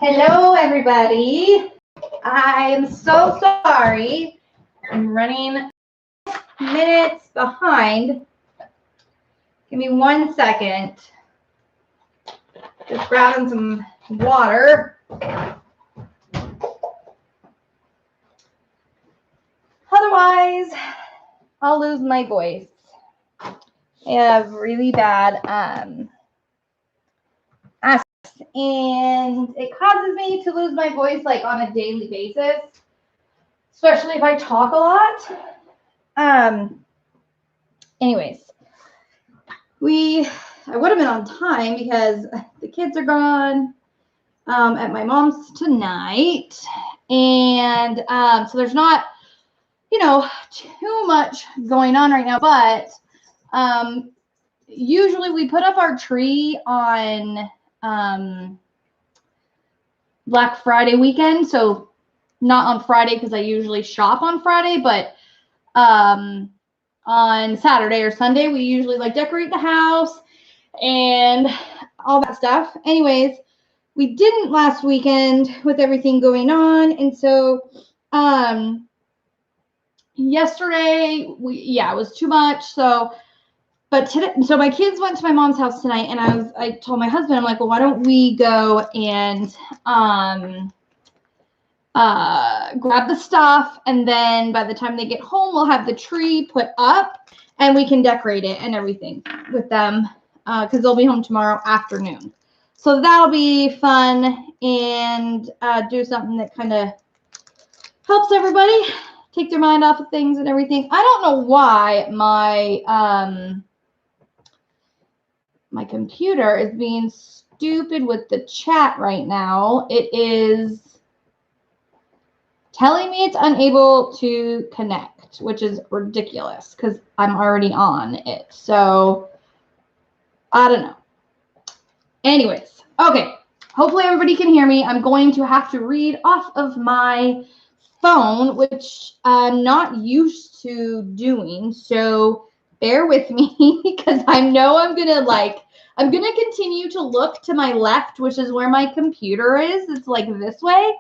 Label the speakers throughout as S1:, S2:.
S1: Hello, everybody. I am so sorry. I'm running minutes behind. Give me 1 second. Just grabbing some water. Otherwise, I'll lose my voice. I have really bad asthma, and it causes me to lose my voice like on a daily basis, especially if I talk a lot. Anyways, I would have been on time because the kids are gone at my mom's tonight, and so there's not, too much going on right now, but usually we put up our tree on Black Friday weekend, so not on Friday because I usually shop on Friday, but on Saturday or Sunday we usually like decorate the house and all that stuff. Anyways, we didn't last weekend with everything going on, and so yesterday it was too much. But today, so my kids went to my mom's house tonight, and I told my husband, I'm like, well, why don't we go and grab the stuff, and then by the time they get home, we'll have the tree put up, and we can decorate it and everything with them, because they'll be home tomorrow afternoon. So that'll be fun, and do something that kind of helps everybody take their mind off of things and everything. I don't know why my computer is being stupid with the chat right now. It is telling me it's unable to connect, which is ridiculous because I'm already on it. So I don't know. Anyways, okay. Hopefully everybody can hear me. I'm going to have to read off of my phone, which I'm not used to doing. So bear with me because I know I'm going to continue to look to my left, which is where my computer is. It's like this way.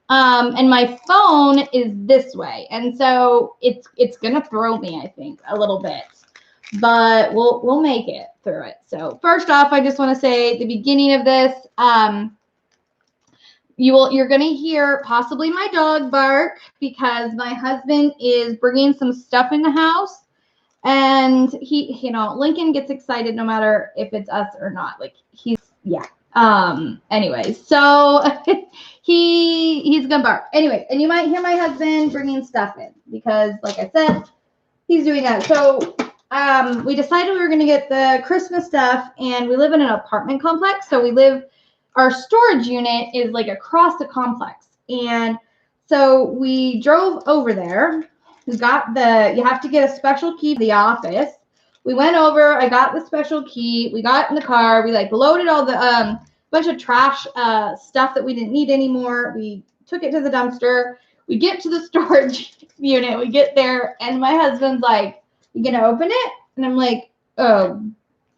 S1: And my phone is this way. And so it's going to throw me, I think, a little bit. But we'll make it through it. So first off, I just want to say at the beginning of this, you're going to hear possibly my dog bark because my husband is bringing some stuff in the house. And Lincoln gets excited no matter if it's us or not. Like anyways, so he's gonna bark. Anyway, and you might hear my husband bringing stuff in because, like I said, he's doing that. So we decided we were gonna get the Christmas stuff, and we live in an apartment complex. So our storage unit is like across the complex, and so we drove over there. You have to get a special key to the office. We went over, I got the special key. We got in the car. We loaded all the bunch of trash stuff that we didn't need anymore. We took it to the dumpster. We get to the storage unit. We get there, and my husband's like, "You gonna open it?" And I'm like, "Oh,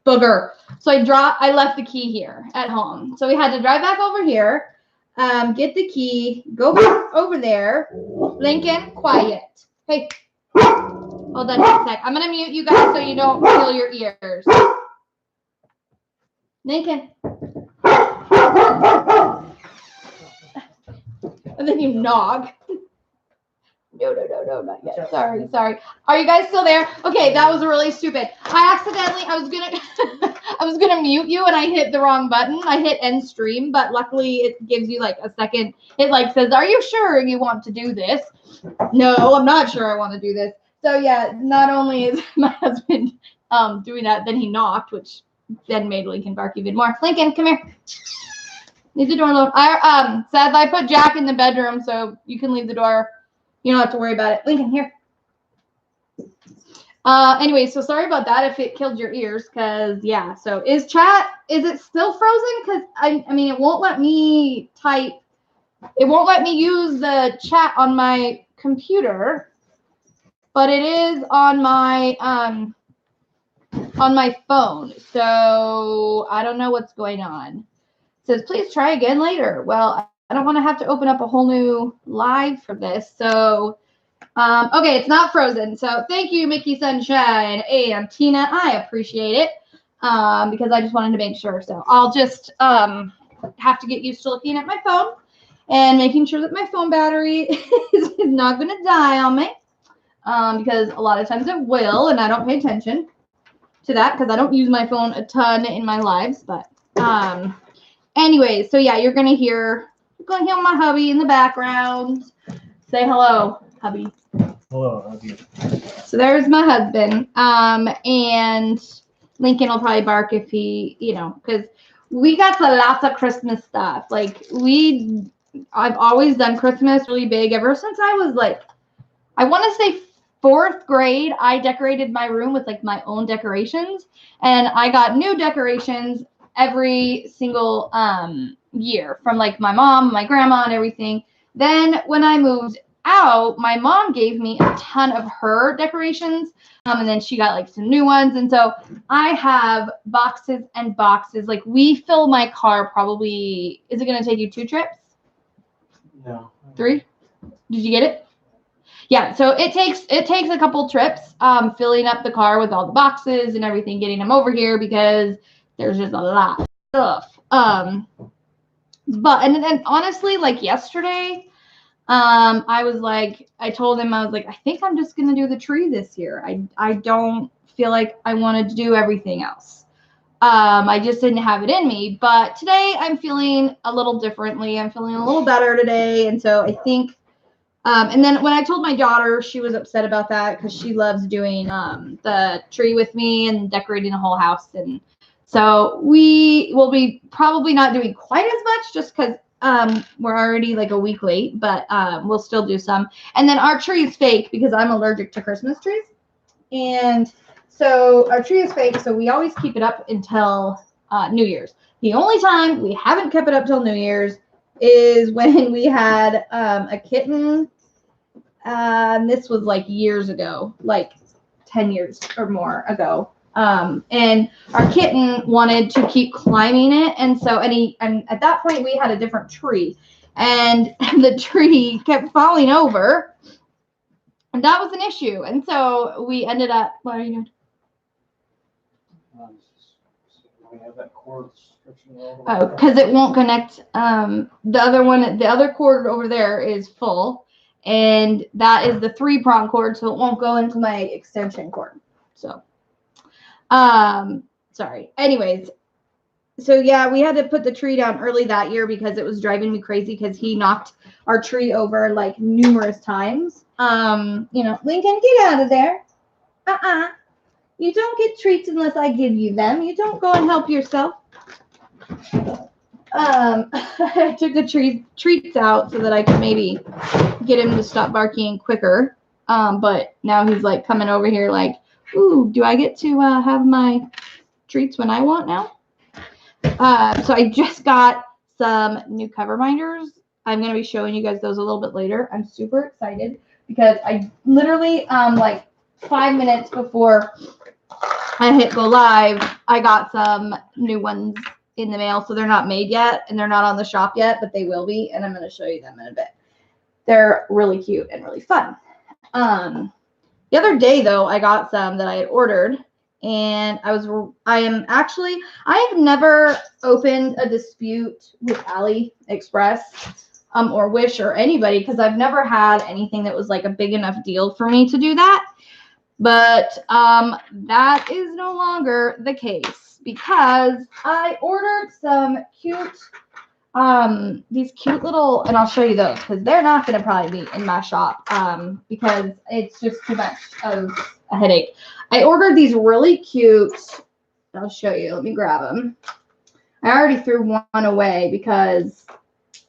S1: booger." So I left the key here at home. So we had to drive back over here, get the key, go back over there. Lincoln, quiet. Hey, hold on a sec. I'm going to mute you guys so you don't fill your ears. Lincoln. And then you nog. No, not yet. Sorry. Are you guys still there? Okay, that was really stupid. I was gonna mute you, and I hit the wrong button. I hit end stream, but luckily it gives you like a second. It says, "Are you sure you want to do this?" No, I'm not sure I want to do this. So yeah, not only is my husband doing that, then he knocked, which then made Lincoln bark even more. Lincoln, come here. Leave the door alone. Sadly, I put Jack in the bedroom, so you can leave the door. You don't have to worry about it. Lincoln, here. Anyway, so sorry about that if it killed your ears, because, yeah. So is it still frozen? Because, I mean, it won't let me type. It won't let me use the chat on my computer, but it is on my phone. So I don't know what's going on. It says, please try again later. Well, I don't want to have to open up a whole new live for this. So, okay, it's not frozen. So thank you, Mickey Sunshine and Tina. I appreciate it because I just wanted to make sure. So I'll just have to get used to looking at my phone and making sure that my phone battery is not going to die on me because a lot of times it will, and I don't pay attention to that because I don't use my phone a ton in my lives. But anyways, so yeah, you're gonna hear my hubby in the background. Say hello, hubby.
S2: Hello, hubby.
S1: So there's my husband. And Lincoln will probably bark if he, because we got a lot of Christmas stuff. Like I've always done Christmas really big ever since I was like, I want to say 4th grade. I decorated my room with like my own decorations, and I got new decorations every single year from like my mom, my grandma, and everything. Then when I moved out, my mom gave me a ton of her decorations, and then she got like some new ones, and so I have boxes and boxes. Like we fill my car probably. Is it going to take you 2 trips?
S2: No.
S1: 3? Did you get it? Yeah, so it takes a couple trips filling up the car with all the boxes and everything, getting them over here because there's just a lot of stuff. But then honestly, like yesterday, I told him, I was like, I think I'm just gonna do the tree this year. I don't feel like I wanted to do everything else. I just didn't have it in me. But today I'm feeling a little differently. I'm feeling a little better today, and so I think. And then when I told my daughter, she was upset about that because she loves doing the tree with me and decorating the whole house. And so we will be probably not doing quite as much just because we're already like a week late, but we'll still do some. And then our tree is fake because I'm allergic to Christmas trees. And so our tree is fake, so we always keep it up until New Year's. The only time we haven't kept it up till New Year's is when we had a kitten. This was like years ago, like 10 years or more ago. And our kitten wanted to keep climbing it. And so, and at that point we had a different tree, and the tree kept falling over, and that was an issue. And so we ended up, what are you doing?
S2: We have that cord stretching all
S1: Oh, because it won't connect. The other cord over there is full, and that is the 3-prong cord, so it won't go into my extension cord. So, sorry. Anyways, so yeah, we had to put the tree down early that year because it was driving me crazy because he knocked our tree over like numerous times. Lincoln, get out of there. You don't get treats unless I give you them. You don't go and help yourself. I took the treats out so that I could maybe get him to stop barking quicker. But now he's like coming over here like, ooh, do I get to have my treats when I want now? So I just got some new cover binders. I'm going to be showing you guys those a little bit later. I'm super excited because I literally, like 5 minutes before I hit go live, I got some new ones in the mail. So they're not made yet and they're not on the shop yet, but they will be. And I'm going to show you them in a bit. They're really cute and really fun. The other day though, I got some that I had ordered, and I have never opened a dispute with AliExpress, or Wish or anybody, because I've never had anything that was like a big enough deal for me to do that. But that is no longer the case because I ordered some cute, these cute little, and I'll show you those because they're not going to probably be in my shop because it's just too much of a headache. I ordered these really cute, I'll show you, let me grab them. I already threw one away because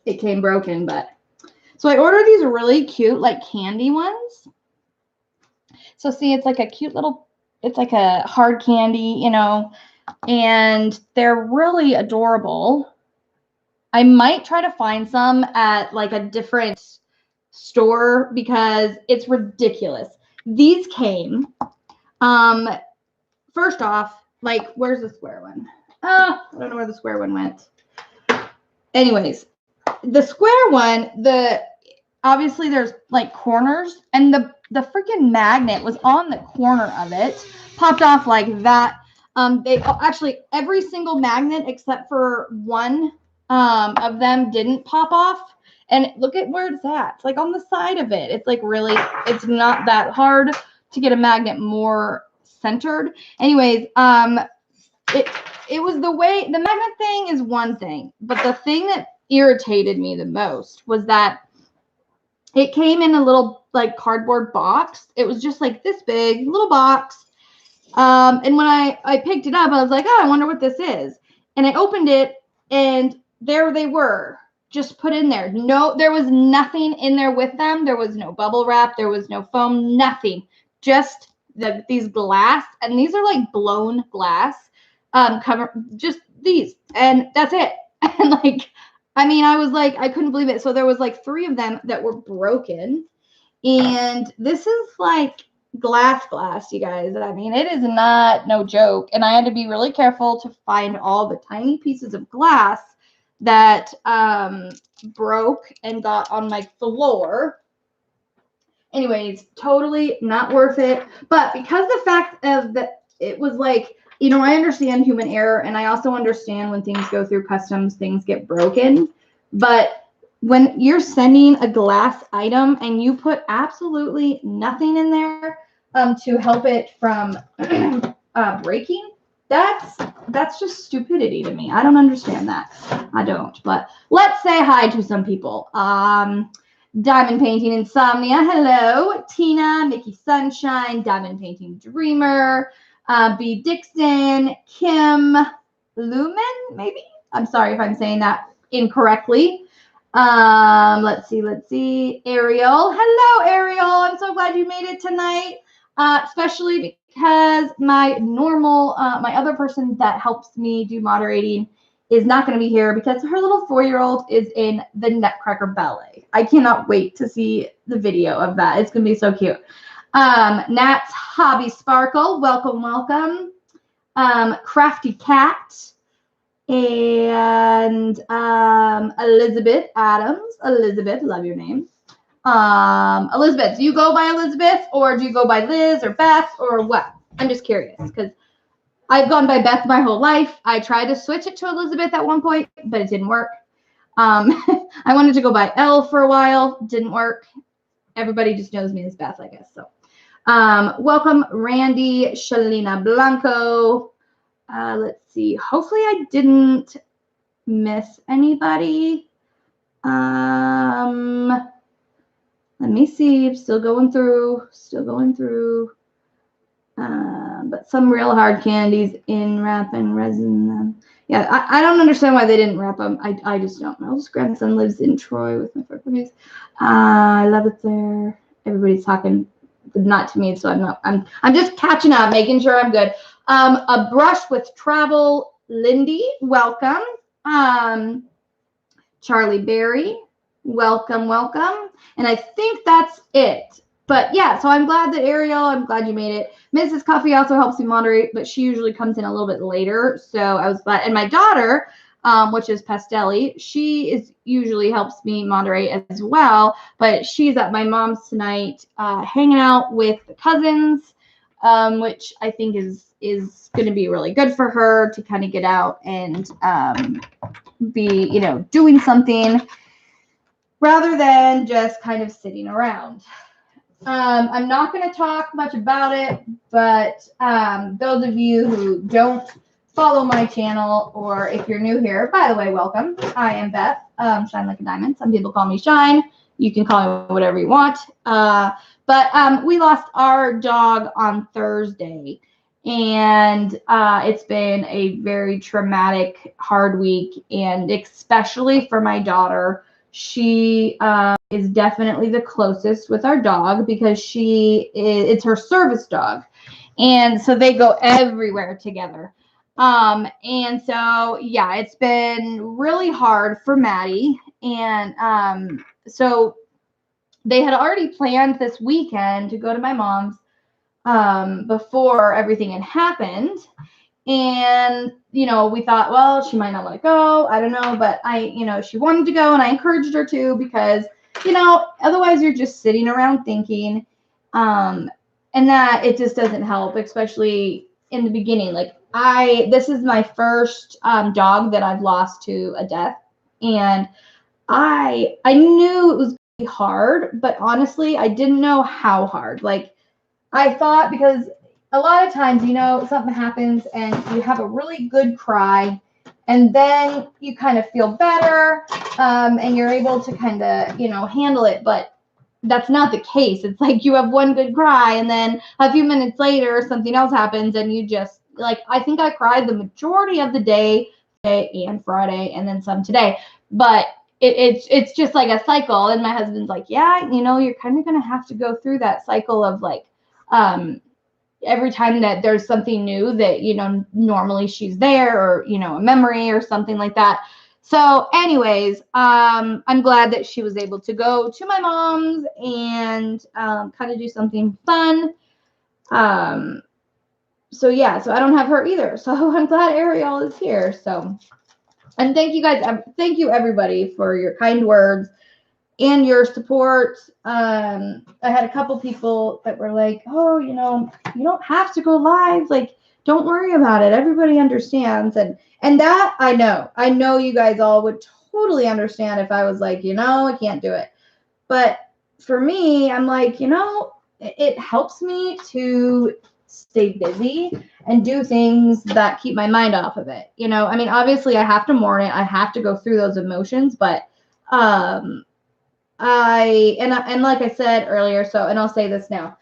S1: it came broken, but so I ordered these really cute like candy ones. So see, it's like a cute little, it's like a hard candy, and they're really adorable. I might try to find some at like a different store because it's ridiculous. These came, first off, like, where's the square one? I don't know where the square one went. Anyways, the square one, obviously there's like corners, and the freaking magnet was on the corner of it, popped off like that. They actually, every single magnet except for one of them didn't pop off. And look at where it's at. It's like on the side of it. It's like really, it's not that hard to get a magnet more centered. Anyways, it was the way, the magnet thing is one thing, but the thing that irritated me the most was that it came in a little like cardboard box. It was just like this big little box. And when I picked it up, I was like, oh, I wonder what this is. And I opened it, and there they were, just put in there. No, there was nothing in there with them. There was no bubble wrap. There was no foam, nothing. Just these glass, and these are like blown glass, cover, just these, and that's it. And like, I mean, I was like, I couldn't believe it. So there was like 3 of them that were broken, and this is like glass, you guys. I mean, it is not no joke. And I had to be really careful to find all the tiny pieces of glass that broke and got on my floor. Anyways, totally not worth it. But because the fact of that, it was like, you know, I understand human error, and I also understand when things go through customs, things get broken. But when you're sending a glass item and you put absolutely nothing in there to help it from breaking, that's just stupidity to me. I don't understand that. I don't. But let's say hi to some people. Diamond Painting Insomnia, hello. Tina, Mickey Sunshine, Diamond Painting Dreamer, B. Dixon, Kim Lumen, maybe? I'm sorry if I'm saying that incorrectly. Let's see. Ariel. Hello, Ariel. I'm so glad you made it tonight. Especially because my other person that helps me do moderating is not going to be here because her little 4-year-old is in the Nutcracker Ballet. I cannot wait to see the video of that. It's going to be so cute. Nat's Hobby Sparkle, welcome. Crafty Cat, and Elizabeth Adams. Elizabeth, love your name. Elizabeth, do you go by Elizabeth, or do you go by Liz or Beth, or what? I'm just curious, because I've gone by Beth my whole life. I tried to switch it to Elizabeth at one point, but it didn't work. I wanted to go by Elle for a while. Didn't work. Everybody just knows me as Beth, I guess. So, welcome, Randy, Shalina Blanco. Let's see. Hopefully I didn't miss anybody. Let me see. Still going through. But some real hard candies in wrap and resin them. Yeah, I don't understand why they didn't wrap them. I just don't know. His grandson lives in Troy with my furries. I love it there. Everybody's talking, but not to me, so I'm just catching up, making sure I'm good. A brush with travel, Lindy, welcome. Charlie Berry, welcome. And I think that's it. But yeah, so I'm glad that Ariel, I'm glad you made it. Mrs. Coffee also helps me moderate, but she usually comes in a little bit later. So I was glad. And my daughter, which is Pastelli, she usually helps me moderate as well. But she's at my mom's tonight, hanging out with the cousins, which I think is going to be really good for her to kind of get out and be, doing something rather than just kind of sitting around. I'm not going to talk much about it, but those of you who don't follow my channel, or if you're new here, by the way, welcome. I am Beth, Shine Like a Diamond. Some people call me Shine. You can call me whatever you want. But we lost our dog on Thursday, and it's been a very traumatic, hard week, and especially for my daughter. She is definitely the closest with our dog because it's her service dog. And so they go everywhere together. And so, yeah, it's been really hard for Maddie. And so they had already planned this weekend to go to my mom's before everything had happened. And, you know, we thought, well, she might not want to go. I don't know. But she wanted to go and I encouraged her to because, otherwise you're just sitting around thinking, and that it just doesn't help, especially in the beginning. Like this is my first dog that I've lost to a death. And I knew it was going to be hard, but honestly, I didn't know how hard. Like I thought, because a lot of times, something happens and you have a really good cry and then you kind of feel better, and you're able to kind of, handle it. But that's not the case. It's like you have one good cry and then a few minutes later, something else happens and you just, like, I think I cried the majority of the day and Friday and then some today. But it's just like a cycle. And my husband's like, yeah, you're kind of going to have to go through that cycle of like, every time that there's something new that, normally she's there, or, a memory or something like that. So anyways, I'm glad that she was able to go to my mom's and kind of do something fun. So yeah, so I don't have her either. So I'm glad Ariel is here. So, and thank you guys. Thank you everybody for your kind words and your support. I had a couple people that were like, oh, you don't have to go live. Like, don't worry about it. Everybody understands. And that I know you guys all would totally understand if I was like, I can't do it. But for me, I'm like, it helps me to stay busy and do things that keep my mind off of it. I mean, obviously I have to mourn it. I have to go through those emotions, but, and like I said earlier, and I'll say this now.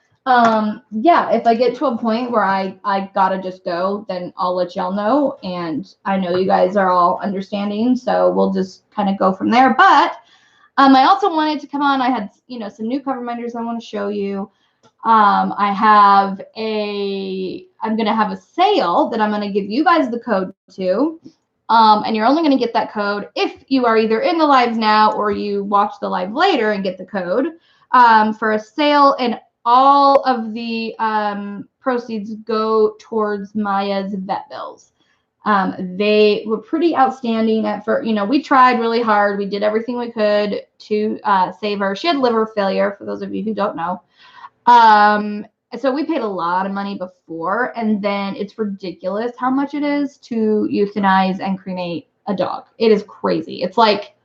S1: Yeah, if I get to a point where I gotta just go, then I'll let y'all know. And I know you guys are all understanding, so we'll just kind of go from there. But I also wanted to come on. I had, some new cover minders I want to show you. I'm going to have a sale that I'm going to give you guys the code to. And you're only going to get that code if you are either in the lives now or you watch the live later and get the code, for a sale. And all of the proceeds go towards Maya's vet bills. They were pretty outstanding at first. We tried really hard. We did everything we could to save her. She had liver failure, for those of you who don't know. So we paid a lot of money before, and then it's ridiculous how much it is to euthanize and cremate a dog. It is crazy. It's like,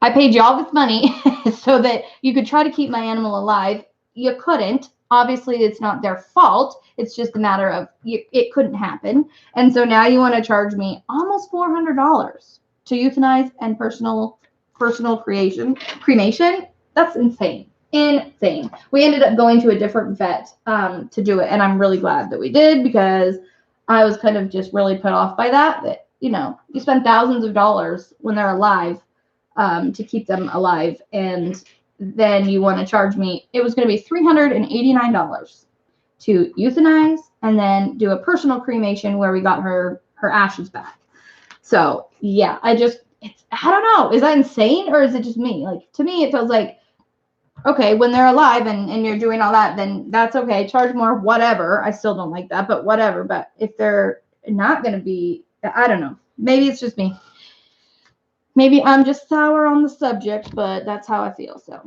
S1: I paid you all this money so that you could try to keep my animal alive. You couldn't. Obviously, it's not their fault. It's just a matter of it couldn't happen. And so now you want to charge me almost $400 to euthanize and personal cremation. That's insane. Insane. We ended up going to a different vet to do it, and I'm really glad that we did, because I was kind of just really put off by that you spend thousands of dollars when they're alive to keep them alive, and then you want to charge me. It was going to be $389 to euthanize and then do a personal cremation where we got her ashes back. So yeah, I don't know. Is that insane, or is it just me? Like, to me, it feels like, okay, when they're alive and you're doing all that, then that's okay. Charge more, whatever. I still don't like that, but whatever. But if they're not going to be, I don't know. Maybe it's just me. Maybe I'm just sour on the subject, but that's how I feel. So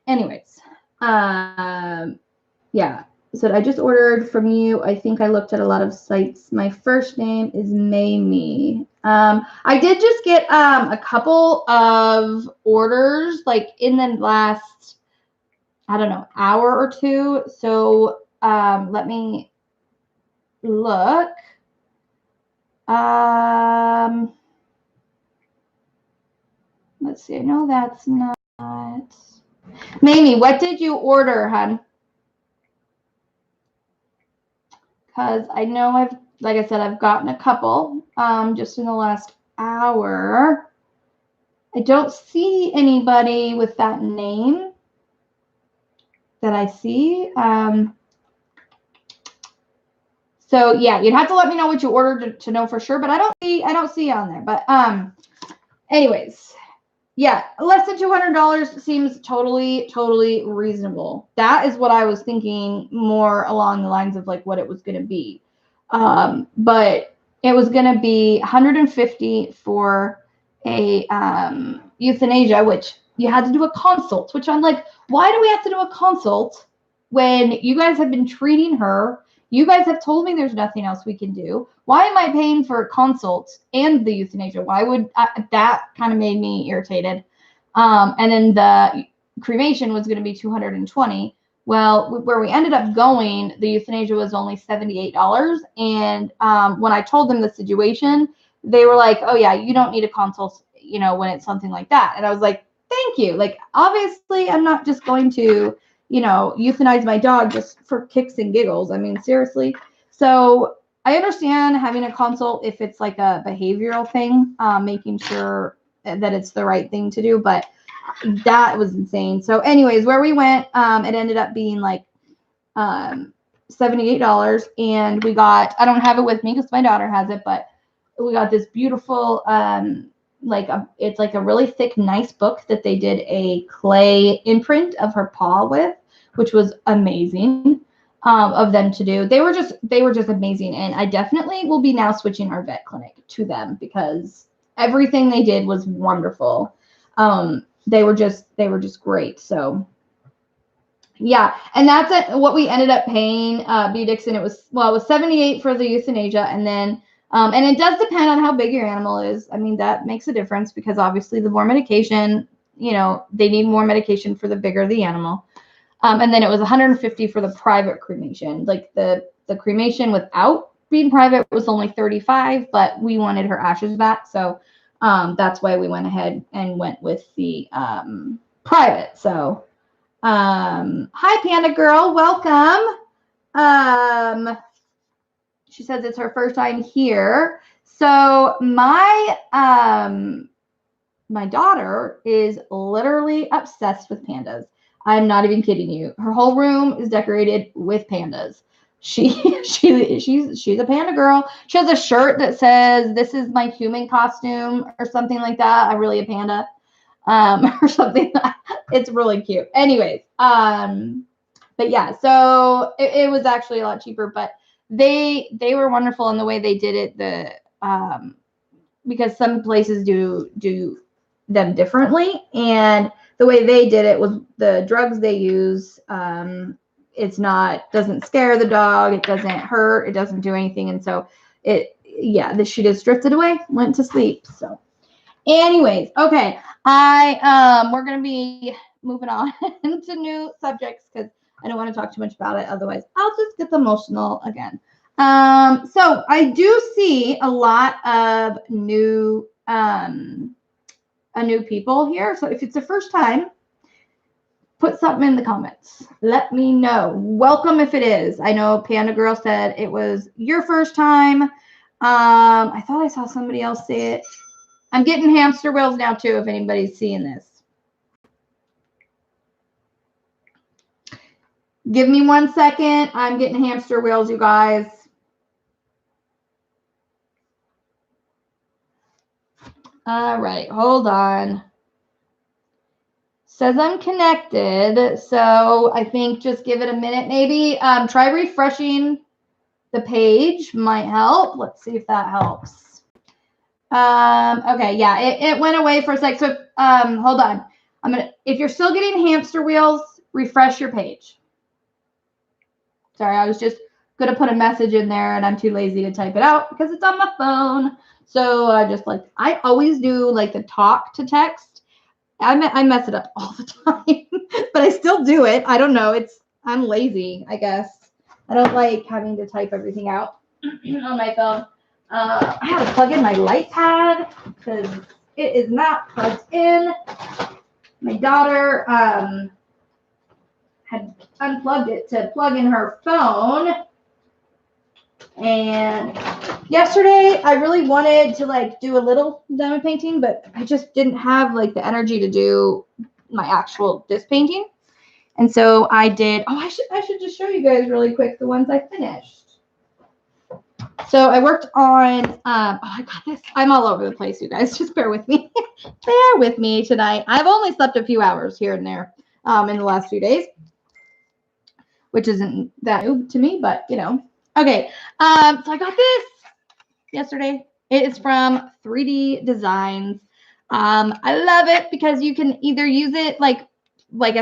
S1: anyways, yeah. So I just ordered from you. I think I looked at a lot of sites. My first name is Mamie. I did just get a couple of orders like in the last, I don't know, hour or two. So let me look. Let's see. I know that's not. Mamie, what did you order, hon? Because I know like I said, I've gotten a couple just in the last hour. I don't see anybody with that name that I see. So yeah, you'd have to let me know what you ordered to know for sure, but I don't see on there. But anyways, yeah, less than $200 seems totally reasonable. That is what I was thinking, more along the lines of like what it was going to be. But it was going to be $150 for a euthanasia, which you had to do a consult, which I'm like, why do we have to do a consult when you guys have been treating her? You guys have told me there's nothing else we can do. Why am I paying for a consult and the euthanasia? Why would that kind of made me irritated? And then the cremation was going to be $220. Well, where we ended up going, the euthanasia was only $78. And when I told them the situation, they were like, oh, yeah, you don't need a consult, when it's something like that. And I was like, thank you. Like, obviously, I'm not just going to, euthanize my dog just for kicks and giggles. I mean, seriously. So I understand having a consult if it's like a behavioral thing, making sure that it's the right thing to do. But that was insane. So anyways, where we went, it ended up being like $78. And we got, I don't have it with me because my daughter has it, but we got this beautiful, it's like a really thick, nice book that they did a clay imprint of her paw with, which was amazing of them to do. They were just amazing. And I definitely will be now switching our vet clinic to them because everything they did was wonderful. They were just great. So yeah, and that's what we ended up paying B. Dixon. It was $78 for the euthanasia, and then and it does depend on how big your animal is. I mean, that makes a difference because obviously the more medication, they need more medication for the bigger the animal. And then it was $150 for the private cremation. Like the cremation without being private was only $35, but we wanted her ashes back, so that's why we went ahead and went with the private. So hi Panda Girl, welcome. She says it's her first time here. So my daughter is literally obsessed with pandas. I'm not even kidding you. Her whole room is decorated with pandas. She's a panda girl. She has a shirt that says, "This is my human costume," or something like that. I'm really a panda, or something. It's really cute. Anyways, but yeah, so it was actually a lot cheaper, but they were wonderful in the way they did it. Because some places do them differently, and the way they did it was the drugs they use. Doesn't scare the dog. It doesn't hurt. It doesn't do anything. And so she just drifted away, went to sleep. So anyways, okay. We're going to be moving on to new subjects because I don't want to talk too much about it. Otherwise I'll just get emotional again. So I do see a lot of new people here. So if it's the first time, put something in the comments. Let me know. Welcome if it is. I know Panda Girl said it was your first time. I thought I saw somebody else say it. I'm getting hamster wheels now too, if anybody's seeing this. Give me 1 second. I'm getting hamster wheels, you guys. All right, hold on. Says I'm connected, so I think just give it a minute maybe. Try refreshing the page, might help. Let's see if that helps. Okay, yeah, it went away for a sec. So hold on. If you're still getting hamster wheels, refresh your page. Sorry, I was just gonna put a message in there and I'm too lazy to type it out because it's on my phone. So I always do like the talk to text. I mess it up all the time, but I still do it. I don't know. I'm lazy, I guess. I don't like having to type everything out on my phone. I had to plug in my light pad because it is not plugged in. My daughter had unplugged it to plug in her phone. And yesterday I really wanted to do a little diamond painting, but I just didn't have the energy to do my actual disc painting. And so I did, I should just show you guys really quick the ones I finished. So I worked on, I got this. I'm all over the place, you guys. Just bear with me. Bear with me tonight. I've only slept a few hours here and there in the last few days, which isn't that new to me, but Okay. So I got this yesterday. It is from 3D Designs. I love it because you can either use it like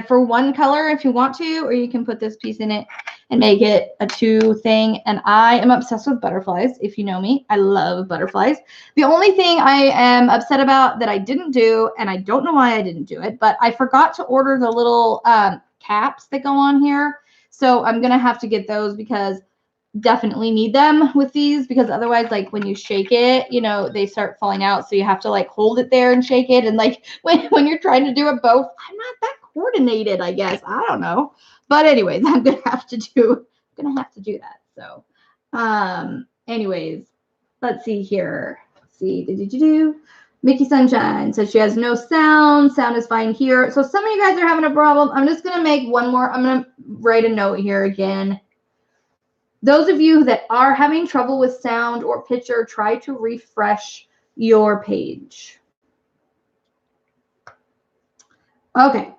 S1: for one color if you want to, or you can put this piece in it and make it a 2 thing. And I am obsessed with butterflies. If you know me, I love butterflies. The only thing I am upset about that I didn't do, and I don't know why I didn't do it, but I forgot to order the little caps that go on here. So I'm going to have to get those because definitely need them with these, because otherwise, like when you shake it, you know, they start falling out. So you have to like hold it there and shake it. And like when you're trying to do it both, I'm not that coordinated, I guess. I don't know. But anyways, I'm gonna have to do that. So anyways, let's see here. Let's see, do Mickey Sunshine says she has no sound. Sound is fine here. So some of you guys are having a problem. I'm just gonna make one more. I'm gonna write a note here again. Those of you that are having trouble with sound or picture, try to refresh your page. Okay.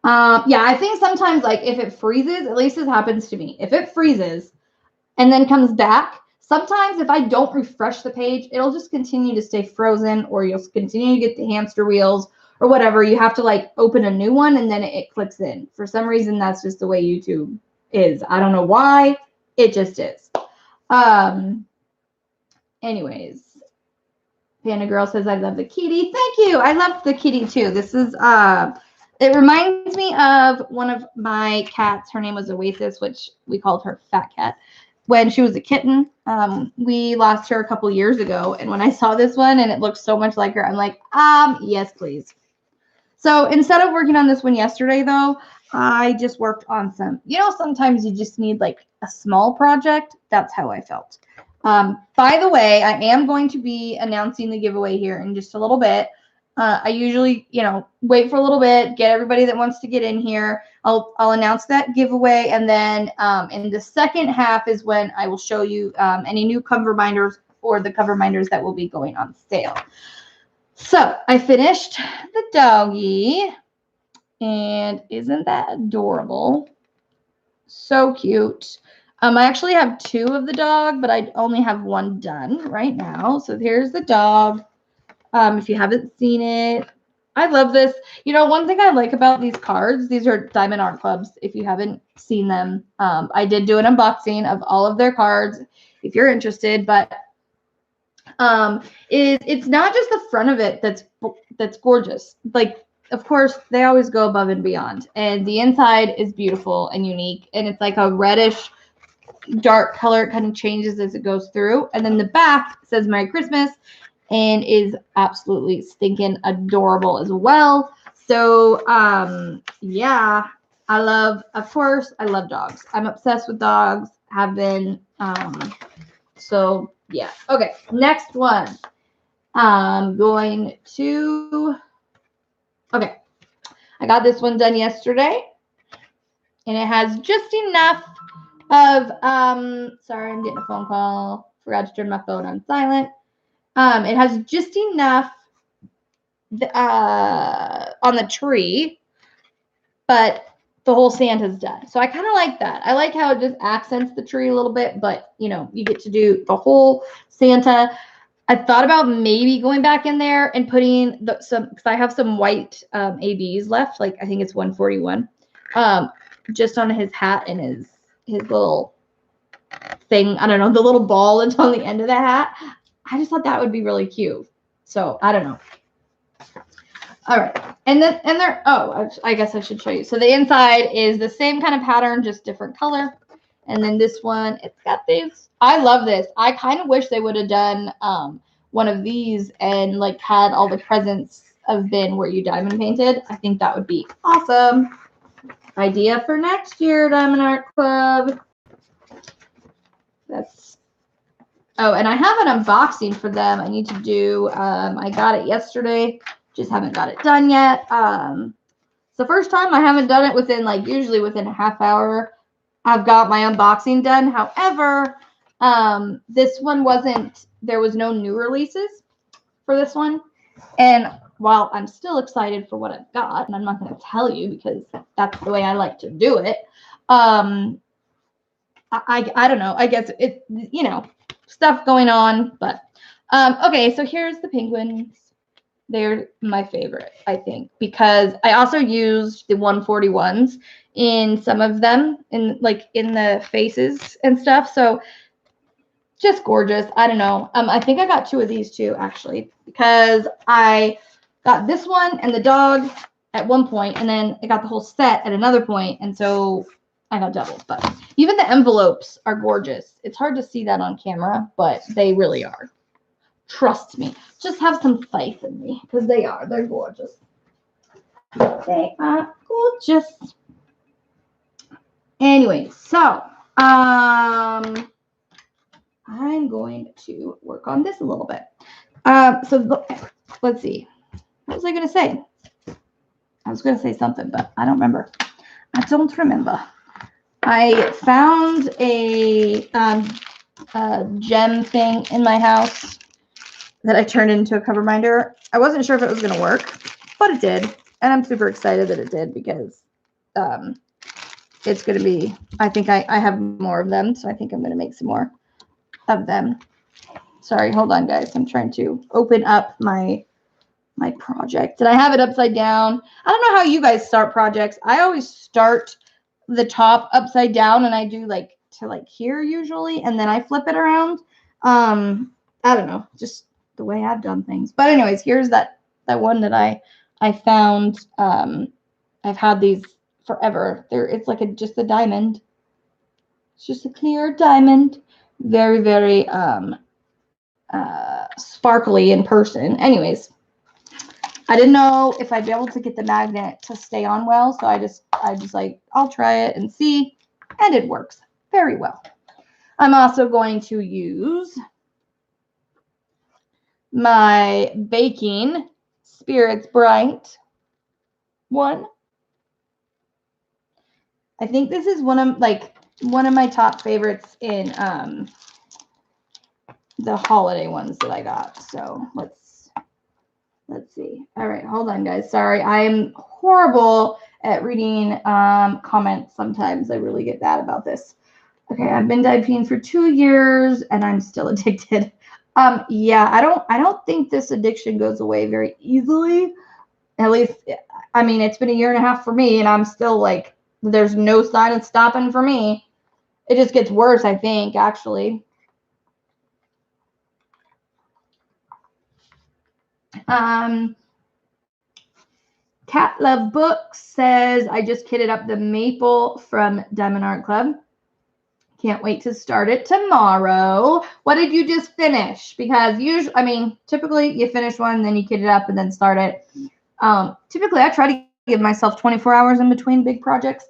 S1: Yeah, I think sometimes, like, if it freezes, at least this happens to me. If it freezes and then comes back, sometimes if I don't refresh the page, it'll just continue to stay frozen, or you'll continue to get the hamster wheels or whatever. You have to, like, open a new one, and then it clicks in. For some reason, that's just the way YouTube is. I don't know why. It just is. Anyways, Panda Girl says, I love the kitty. Thank you. I love the kitty too. This is, it reminds me of one of my cats. Her name was Oasis, which we called her Fat Cat. When she was a kitten, we lost her a couple years ago. And when I saw this one and it looked so much like her, I'm like, yes, please. So instead of working on this one yesterday, though, I just worked on some, you know, sometimes you just need like a small project. That's how I felt. By the way, I am going to be announcing the giveaway here in just a little bit. I usually, you know, wait for a little bit, get everybody that wants to get in here. I'll announce that giveaway. And then in the second half is when I will show you any new cover binders or the cover binders that will be going on sale. So I finished the doggy, and isn't that adorable? So cute. I actually have 2 of the dog, but I only have 1 done right now. So here's the dog. If you haven't seen it, I love this. You know, one thing I like about these cards, these are Diamond Art Clubs. If you haven't seen them, I did do an unboxing of all of their cards if you're interested, but it's not just the front of it that's gorgeous. Like, of course, they always go above and beyond, and the inside is beautiful and unique, and it's like a reddish dark color. It kind of changes as it goes through, and then the back says Merry Christmas and is absolutely stinking adorable as well. So yeah, I love dogs. I'm obsessed with dogs, have been. So yeah. Okay, next one. I'm going to, okay, I got this one done yesterday, and it has just enough of, sorry, I'm getting a phone call. Forgot to turn my phone on silent. It has just enough on the tree, but the whole Santa's done. So I kind of like that. I like how it just accents the tree a little bit, but, you know, you get to do the whole Santa. I thought about maybe going back in there and putting some, because I have some white ABs left, like I think it's 141, just on his hat and his little thing. I don't know, the little ball that's on the end of the hat. I just thought that would be really cute. So I don't know. All right, and there. Oh, I guess I should show you. So the inside is the same kind of pattern, just different color. And then this one, it's got these. I love this. I kind of wish they would have done one of these and like had all the presents have been where you diamond painted. I think that would be awesome. Idea for next year, Diamond Art Club. That's. Oh, and I have an unboxing for them. I need to do. I got it yesterday. Just haven't got it done yet. It's the first time I haven't done it within, like, usually within a half hour. I've got my unboxing done. However, this one there was no new releases for this one. And while I'm still excited for what I've got, and I'm not going to tell you because that's the way I like to do it, I don't know. I guess it, you know, stuff going on. But okay, so here's the penguins. They're my favorite, I think, because I also used the 141s in some of them, in the faces and stuff. So just gorgeous. I don't know. I think I got 2 of these too, actually, because I got this one and the dog at one point, and then I got the whole set at another point, and so I got double. But even the envelopes are gorgeous. It's hard to see that on camera, but they really are. Trust me. Just have some faith in me, because they are. They're gorgeous. They are gorgeous. Anyway, so I'm going to work on this a little bit. So let's see. What was I going to say? I was going to say something, but I don't remember. I don't remember. I found a gem thing in my house that I turned into a cover binder. I wasn't sure if it was going to work, but it did. And I'm super excited that it did, because it's going to be, I think I have more of them, so I think I'm going to make some more of them. Sorry, hold on, guys. I'm trying to open up my project. And I have it upside down. I don't know how you guys start projects. I always start the top upside down, and I do to here usually, and then I flip it around. I don't know, just the way I've done things. But anyways, here's that one that I found. I've had these forever. It's like just a diamond. It's just a clear diamond. Very, very sparkly in person. Anyways, I didn't know if I'd be able to get the magnet to stay on well, so I just like, I'll try it and see, and it works very well. I'm also going to use my Baking Spirits Bright one. I think this is one of my top favorites in the holiday ones that I got. So let's see. All right, hold on, guys. Sorry, I'm horrible at reading comments sometimes. I really get bad about this. Okay, I've been diabetes for 2 years and I'm still addicted. Yeah, I don't think this addiction goes away very easily. At least, I mean, it's been 1.5 years for me, and I'm still like, there's no sign of stopping for me. It just gets worse, I think, actually. Cat Love Books says, I just kitted up the maple from Diamond Art Club. Can't wait to start it tomorrow. What did you just finish? Because usually, I mean, typically you finish one, then you kit it up and then start it. Typically I try to give myself 24 hours in between big projects.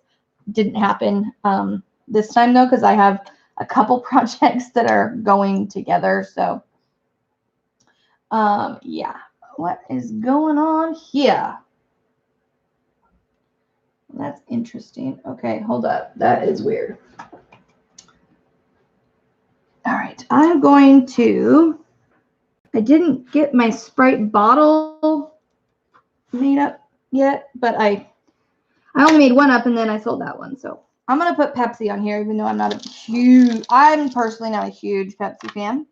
S1: Didn't happen this time though, because I have a couple projects that are going together. So yeah, what is going on here? That's interesting. Okay, hold up. That is weird. All right, I'm going to, I didn't get my Sprite bottle made up yet, but I only made one up and then I sold that one. So I'm going to put Pepsi on here, even though I'm personally not a huge Pepsi fan.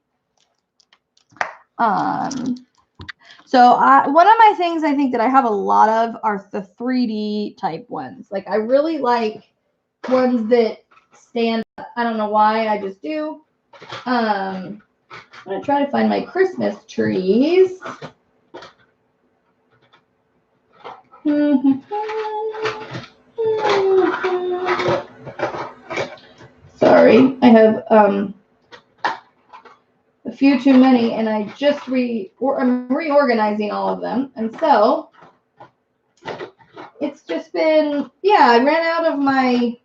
S1: So one of my things I think that I have a lot of are the 3D type ones. Like I really like ones that stand up. I don't know why, I just do. I'm going to try to find my Christmas trees. Sorry, I have a few too many, and I just I'm reorganizing all of them, and so it's just been, yeah, I ran out of my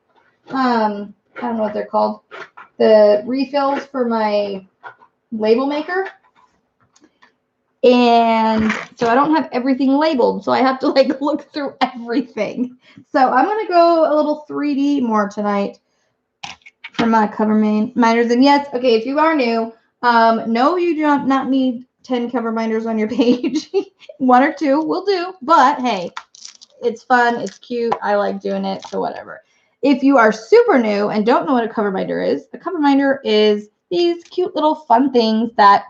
S1: I don't know what they're called, the refills for my label maker. And so I don't have everything labeled, so I have to like look through everything. So I'm going to go a little 3D more tonight for my cover minders. And yes, okay, if you are new, no, you do not need 10 cover minders on your page. 1 or 2 will do, but hey, it's fun, it's cute, I like doing it, so whatever. If you are super new and don't know what a cover binder is, a cover binder is these cute little fun things that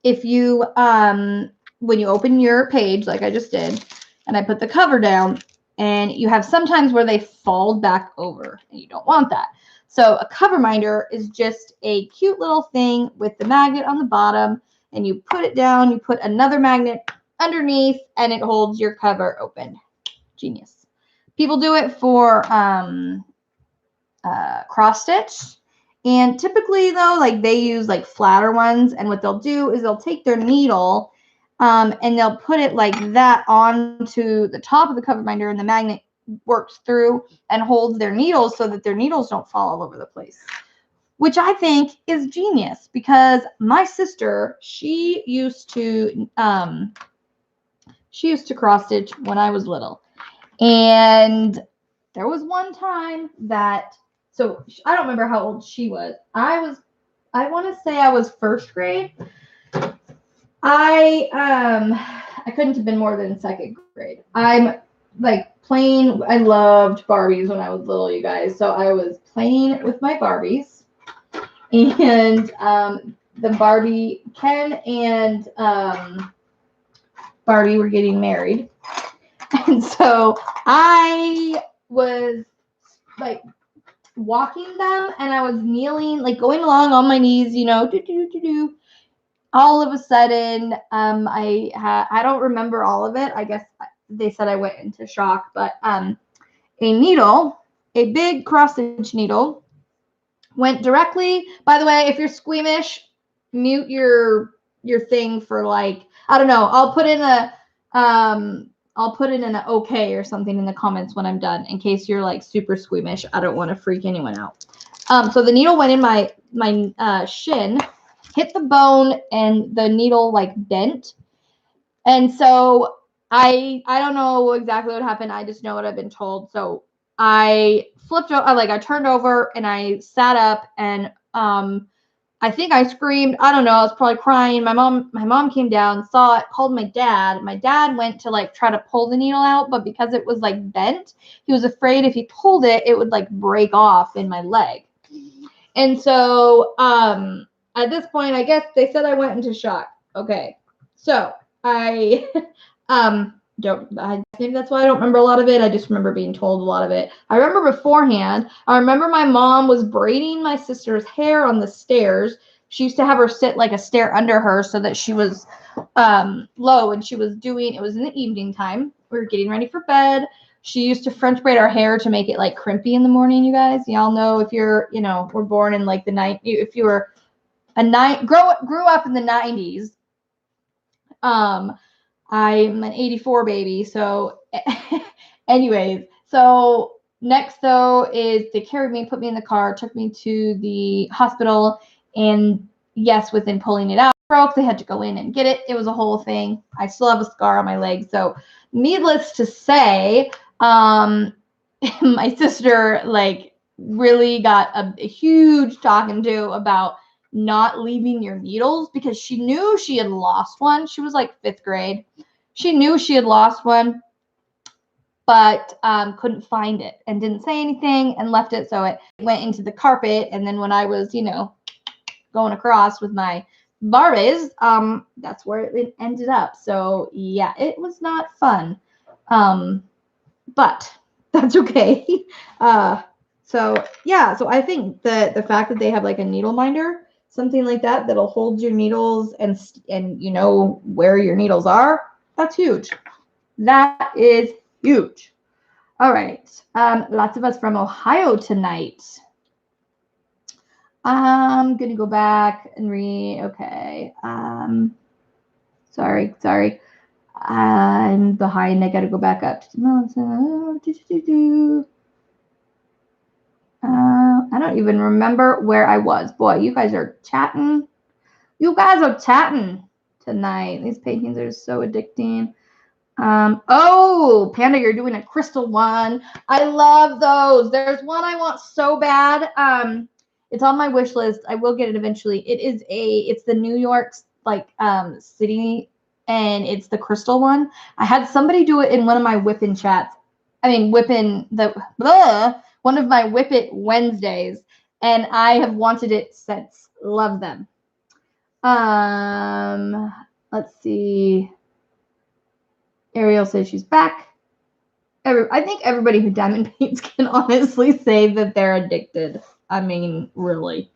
S1: if you, when you open your page, like I just did, and I put the cover down, and you have sometimes where they fold back over, and you don't want that. So a cover binder is just a cute little thing with the magnet on the bottom, and you put it down, you put another magnet underneath, and it holds your cover open. Genius. People do it for cross stitch. And typically, though, like they use like flatter ones. And what they'll do is they'll take their needle and they'll put it like that onto the top of the cover binder, and the magnet works through and holds their needles so that their needles don't fall all over the place, which I think is genius, because my sister, she used to cross stitch when I was little. And there was one time that, so I don't remember how old she was. I want to say I was first grade. I couldn't have been more than second grade. I'm like playing. I loved Barbies when I was little, you guys. So I was playing with my Barbies, and the Barbie, Ken and Barbie were getting married, and so I was like walking them, and I was kneeling, like going along on my knees, you know, do. All of a sudden, I don't remember all of it. I guess they said I went into shock, but a needle, a big cross stitch needle, went directly. By the way, if you're squeamish, mute your thing for like, I don't know. I'll put in an okay or something in the comments when I'm done, in case you're like super squeamish. I don't want to freak anyone out. So the needle went in my shin, hit the bone, and the needle like bent. And so I don't know exactly what happened. I just know what I've been told. So I flipped over, I turned over, and I sat up, and I think I screamed. I don't know. I was probably crying. My mom came down, saw it, called my dad. My dad went to like try to pull the needle out, but because it was like bent, he was afraid if he pulled it, it would like break off in my leg. And so at this point, I guess they said I went into shock. Okay. So I maybe that's why I don't remember a lot of it. I just remember being told a lot of it. I remember beforehand, I remember my mom was braiding my sister's hair on the stairs. She used to have her sit like a stair under her so that she was low, and she was doing, it was in the evening time. We were getting ready for bed. She used to French braid our hair to make it like crimpy in the morning, you guys. Y'all know if you're, you know, we're born in like the night, if you were grew up in the 90s. I'm an 84 baby. So anyways, so next though is they carried me, put me in the car, took me to the hospital, and yes, within pulling it out, broke. They had to go in and get it. It was a whole thing. I still have a scar on my leg. So needless to say, my sister like really got a huge talking to about not leaving your needles, because she knew she had lost one. She was like 5th grade. She knew she had lost one, but couldn't find it and didn't say anything and left it. So it went into the carpet. And then when I was, you know, going across with my Barbies, that's where it ended up. So yeah, it was not fun. But that's okay. So yeah, so I think the fact that they have like a needle minder, something like that, that'll hold your needles and you know where your needles are, that's huge. That is huge. All right. Lots of us from Ohio tonight. I'm gonna go back and read. Okay. Sorry. I'm behind. I gotta go back up. I don't even remember where I was. Boy, you guys are chatting. You guys are chatting tonight. These paintings are so addicting. Oh, Panda, you're doing a crystal one. I love those. There's one I want so bad. It's on my wish list. I will get it eventually. It's the New York city, and it's the crystal one. I had somebody do it in one of my whipping chats. whipping one of my Whip It Wednesdays, and I have wanted it since. Love them. Let's see. Ariel says she's back. I think everybody who diamond paints can honestly say that they're addicted. I mean, really.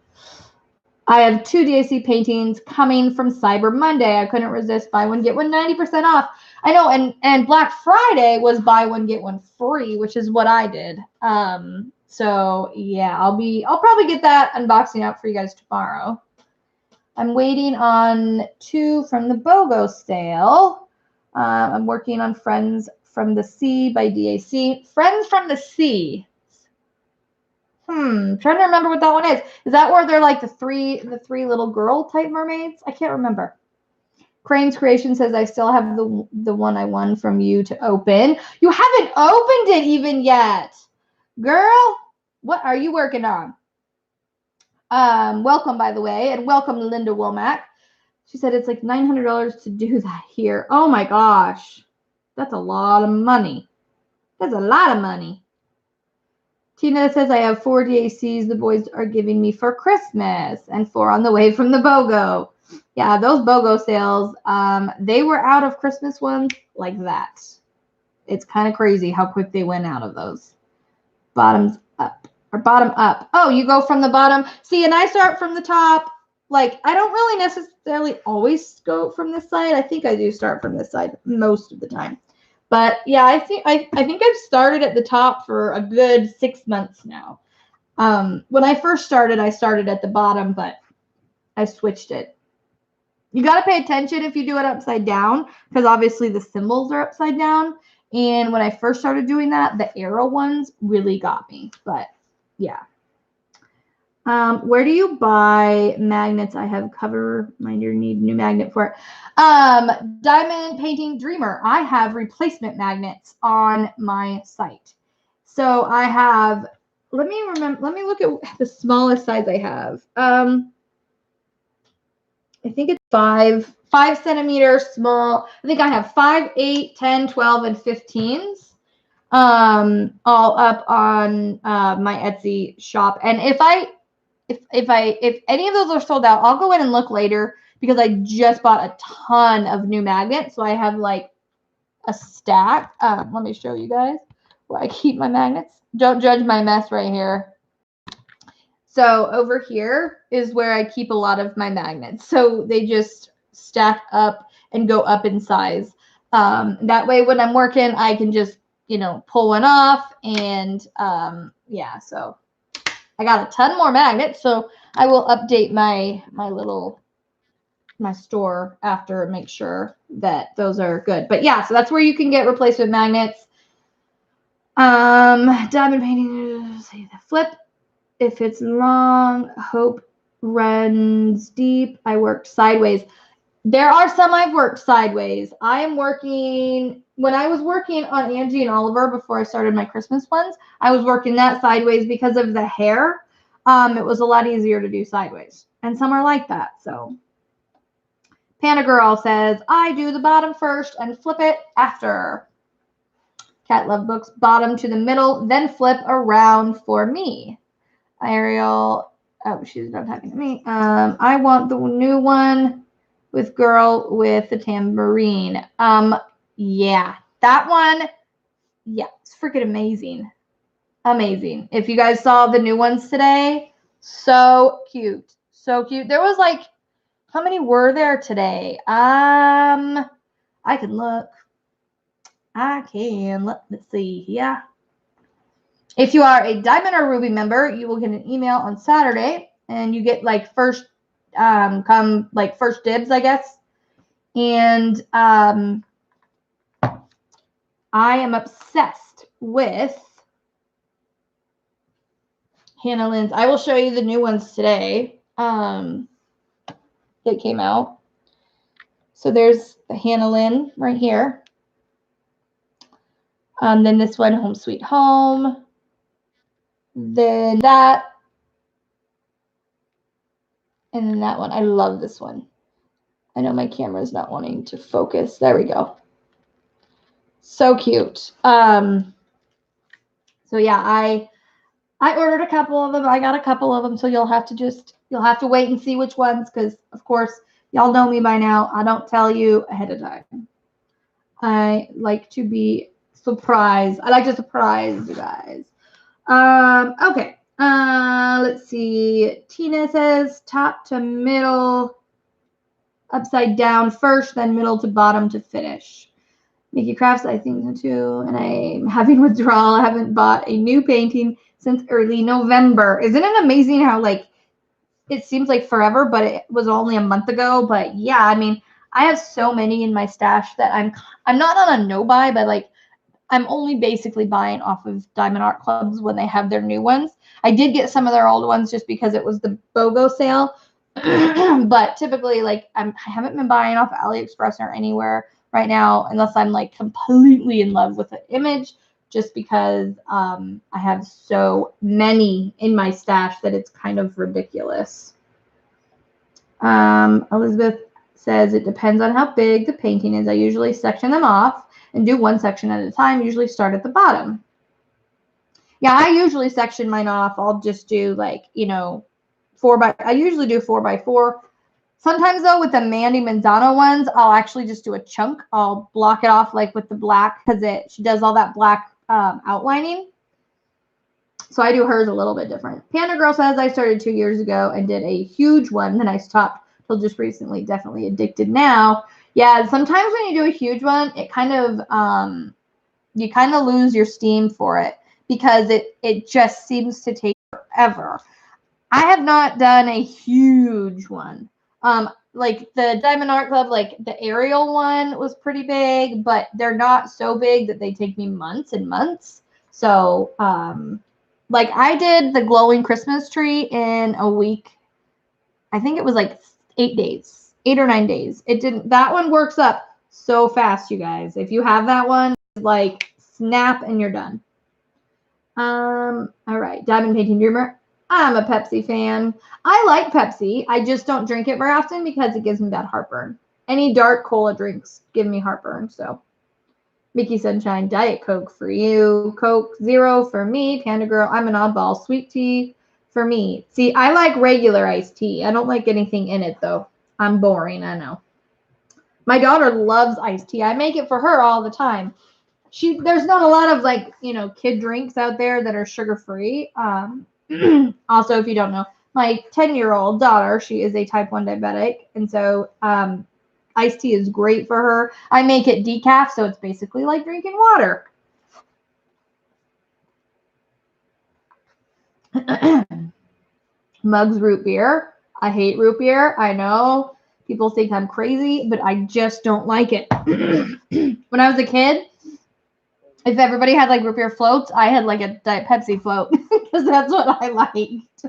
S1: I have 2 DAC paintings coming from Cyber Monday. I couldn't resist buy one, get one 90% off. I know, and Black Friday was buy one, get one free, which is what I did. So yeah, I'll probably get that unboxing out for you guys tomorrow. I'm waiting on 2 from the BOGO sale. I'm working on Friends from the Sea by DAC. Friends from the Sea. Trying to remember what that one is. Is that where they're like the three little girl type mermaids? I can't remember. Crane's Creation says I still have the one I won from you to open. You haven't opened it even yet. Girl, what are you working on? Welcome, by the way, and welcome Linda Womack. She said it's like $900 to do that here. Oh my gosh. That's a lot of money. That's a lot of money. Tina says I have 4 DACs the boys are giving me for Christmas and 4 on the way from the BOGO. Yeah, those BOGO sales, they were out of Christmas ones like that. It's kind of crazy how quick they went out of those. Bottoms up or bottom up. Oh, you go from the bottom. See, and I start from the top. Like, I don't really necessarily always go from this side. I think I do start from this side most of the time. But yeah, I think I've started at the top for a good 6 months now. When I first started, I started at the bottom, but I switched it. You got to pay attention if you do it upside down, because obviously the symbols are upside down. And when I first started doing that, the arrow ones really got me. But yeah. Where do you buy magnets? I have cover minder, need new magnet for it. Diamond Painting Dreamer. I have replacement magnets on my site. So I have, let me look at the smallest size I have. I think it's 5 centimeters small. I think I have 5, 8, 10, 12, and 15s. All up on my Etsy shop. And if any of those are sold out, I'll go in and look later because I just bought a ton of new magnets. So I have like a stack. Let me show you guys where I keep my magnets. Don't judge my mess right here. So over here is where I keep a lot of my magnets. So they just stack up and go up in size. That way when I'm working, I can just, pull one off and yeah, so I got a ton more magnets, so I will update my store after, make sure that those are good. But yeah, so that's where you can get replacement magnets. Diamond painting, say the flip. If it's long, hope runs deep. I worked sideways. There are some I've worked sideways. When I was working on Angie and Oliver before I started my Christmas ones, I was working that sideways because of the hair. It was a lot easier to do sideways. And some are like that. So Panda Girl says, I do the bottom first and flip it after. Cat Love Books, bottom to the middle, then flip around for me. Ariel, oh, she's not talking to me. I want the new one with girl with the tambourine. Yeah, that one, yeah, it's freaking amazing. Amazing. If you guys saw the new ones today, so cute. So cute. There was like, how many were there today? I can look. Let's see. Yeah. If you are a Diamond or Ruby member, you will get an email on Saturday and you get like first dibs, I guess. And I am obsessed with Hannah Lynn's. I will show you the new ones today. That came out. So there's the Hannah Lynn right here. Then this one, Home Sweet Home. Then that. And then that one. I love this one. I know my camera is not wanting to focus. There we go. So cute. So yeah, I ordered a couple of them. I got a couple of them, so you'll have to wait and see which ones, because of course y'all know me by now. I don't tell you ahead of time. I like to be surprised. I like to surprise you guys. Okay. Let's see. Tina says top to middle, upside down first, then middle to bottom to finish. Mickey Crafts, I think so too. And I'm having withdrawal. I haven't bought a new painting since early November. Isn't it amazing how like it seems like forever, but it was only a month ago. But yeah, I mean, I have so many in my stash that I'm not on a no buy, but like I'm only basically buying off of Diamond Art Clubs when they have their new ones. I did get some of their old ones just because it was the BOGO sale. But typically, like, I haven't been buying off AliExpress or anywhere right now unless I'm like completely in love with the image, just because I have so many in my stash that it's kind of ridiculous. Elizabeth says it depends on how big the painting is. I usually section them off and do one section at a time, usually start at the bottom. Yeah, I usually section mine off. I'll just do like, I usually do 4x4. Sometimes though, with the Mandy Manzano ones, I'll actually just do a chunk. I'll block it off like with the black, because she does all that black outlining. So I do hers a little bit different. Panda Girl says I started 2 years ago and did a huge one. Then I stopped till just recently. Definitely addicted now. Yeah, sometimes when you do a huge one, it kind of you kind of lose your steam for it, because it just seems to take forever. I have not done a huge one. Like the Diamond Art Club, like the Ariel one was pretty big, but they're not so big that they take me months and months. So, like I did the glowing Christmas tree in a week. I think it was like 8 days, 8 or 9 days. That one works up so fast, you guys. If you have that one, like snap and you're done. All right, Diamond Painting Dreamer. I'm a Pepsi fan. I like Pepsi. I just don't drink it very often because it gives me bad heartburn. Any dark cola drinks give me heartburn. So, Mickey Sunshine, Diet Coke for you. Coke Zero for me. Panda Girl, I'm an oddball. Sweet tea for me. See, I like regular iced tea. I don't like anything in it, though. I'm boring, I know. My daughter loves iced tea. I make it for her all the time. There's not a lot of like, kid drinks out there that are sugar-free. Also, if you don't know, my 10-year-old daughter, she is a type 1 diabetic. And so iced tea is great for her. I make it decaf, so it's basically like drinking water. Mugs root beer. I hate root beer. I know people think I'm crazy, but I just don't like it. When I was a kid, if everybody had like root beer floats, I had like a Diet Pepsi float because that's what I liked.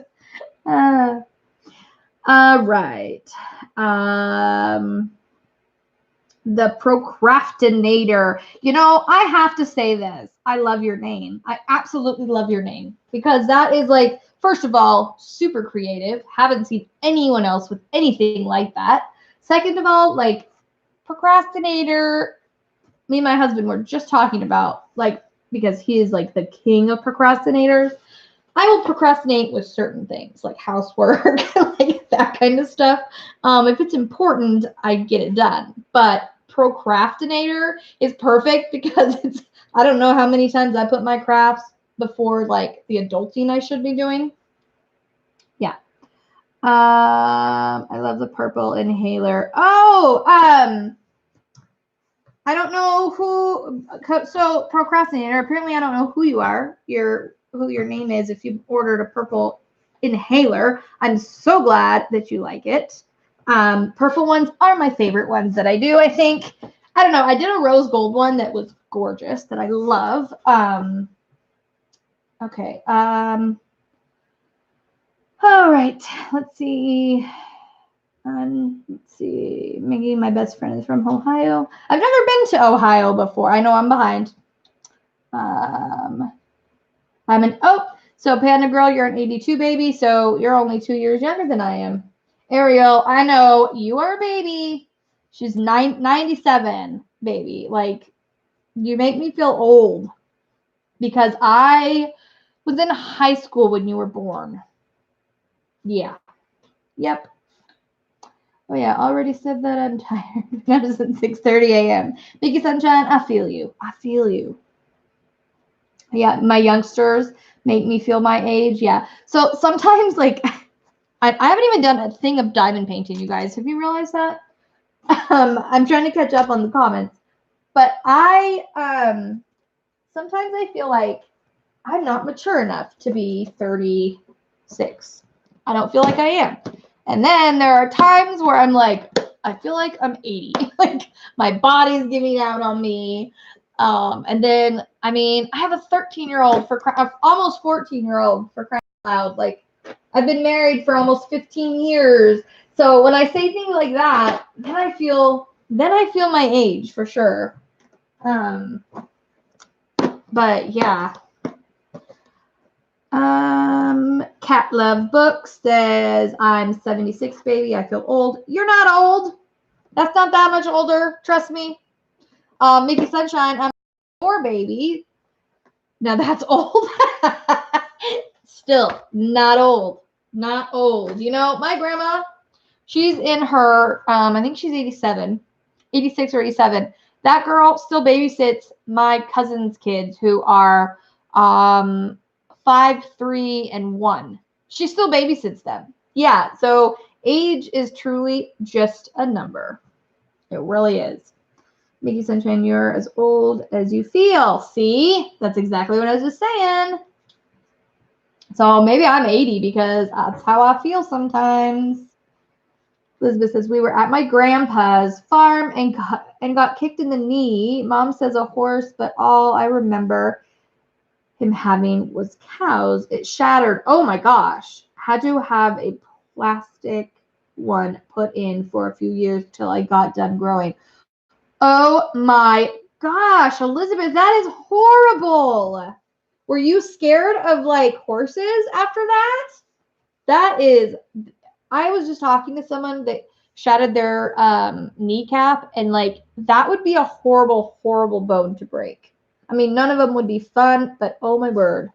S1: All right. The Procrastinator. I have to say this. I love your name. I absolutely love your name, because that is like, first of all, super creative. Haven't seen anyone else with anything like that. Second of all, like, procrastinator. Me and my husband were just talking about, like, because he is like the king of procrastinators. I will procrastinate with certain things like housework, like that kind of stuff. If it's important, I get it done. But procrastinator is perfect because I don't know how many times I put my crafts before like the adulting I should be doing. Yeah. I love the purple inhaler. Oh, I don't know who. So procrastinator. Apparently, I don't know who you are. Who your name is. If you ordered a purple inhaler, I'm so glad that you like it. Purple ones are my favorite ones that I do. I think. I don't know. I did a rose gold one that was gorgeous that I love. Okay. All right. Let's see. Let's see. Maggie, my best friend, is from Ohio. I've never been to Ohio before. I know I'm behind. So Panda Girl, you're an 82 baby, so you're only 2 years younger than I am. Ariel, I know you are a baby. She's 97 baby. Like, you make me feel old. because I was in high school when you were born. Yeah. Yep. Oh yeah, already said that I'm tired. That is at 6:30 a.m. Mickey Sunshine, I feel you. I feel you. Yeah, my youngsters make me feel my age. Yeah. So sometimes, like, I haven't even done a thing of diamond painting, you guys. Have you realized that? I'm trying to catch up on the comments. But sometimes I feel like I'm not mature enough to be 36. I don't feel like I am. And then there are times where I'm like, I feel like I'm 80. Like my body's giving out on me. And then, I mean, I have a 13-year-old almost 14-year-old for crying out loud. Like I've been married for almost 15 years. So when I say things like that, then I feel my age for sure. But yeah. Cat Love Book says, I'm 76, baby. I feel old. You're not old. That's not that much older. Trust me. Mickey Sunshine, I'm 4, baby. Now that's old. Still not old. Not old. You know, my grandma, she's in her, I think she's 87, 86 or 87. That girl still babysits my cousin's kids who are 5, 3, and 1. She still babysits them. Yeah, so age is truly just a number. It really is. Mickey Sunshine, you're as old as you feel. See? That's exactly what I was just saying. So maybe I'm 80 because that's how I feel sometimes. Elizabeth says, we were at my grandpa's farm and got kicked in the knee. Mom says a horse, but all I remember him having was cows. It shattered. Oh my gosh. Had to have a plastic one put in for a few years till I got done growing. Oh my gosh, Elizabeth, that is horrible. Were you scared of like horses after that? That is, I was just talking to someone that shattered their kneecap, and like that would be a horrible, horrible bone to break. I mean, none of them would be fun, but oh my word.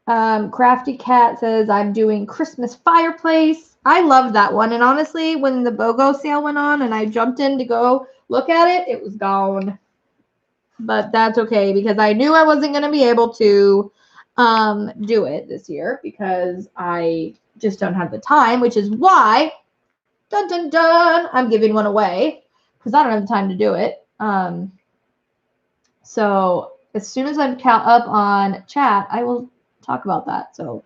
S1: Crafty Cat says, I'm doing Christmas fireplace. I love that one. And honestly, when the BOGO sale went on and I jumped in to go look at it, it was gone. But that's okay because I knew I wasn't going to be able to do it this year because I just don't have the time, which is why, dun dun dun, I'm giving one away because I don't have the time to do it. So as soon as I'm up on chat, I will talk about that. So,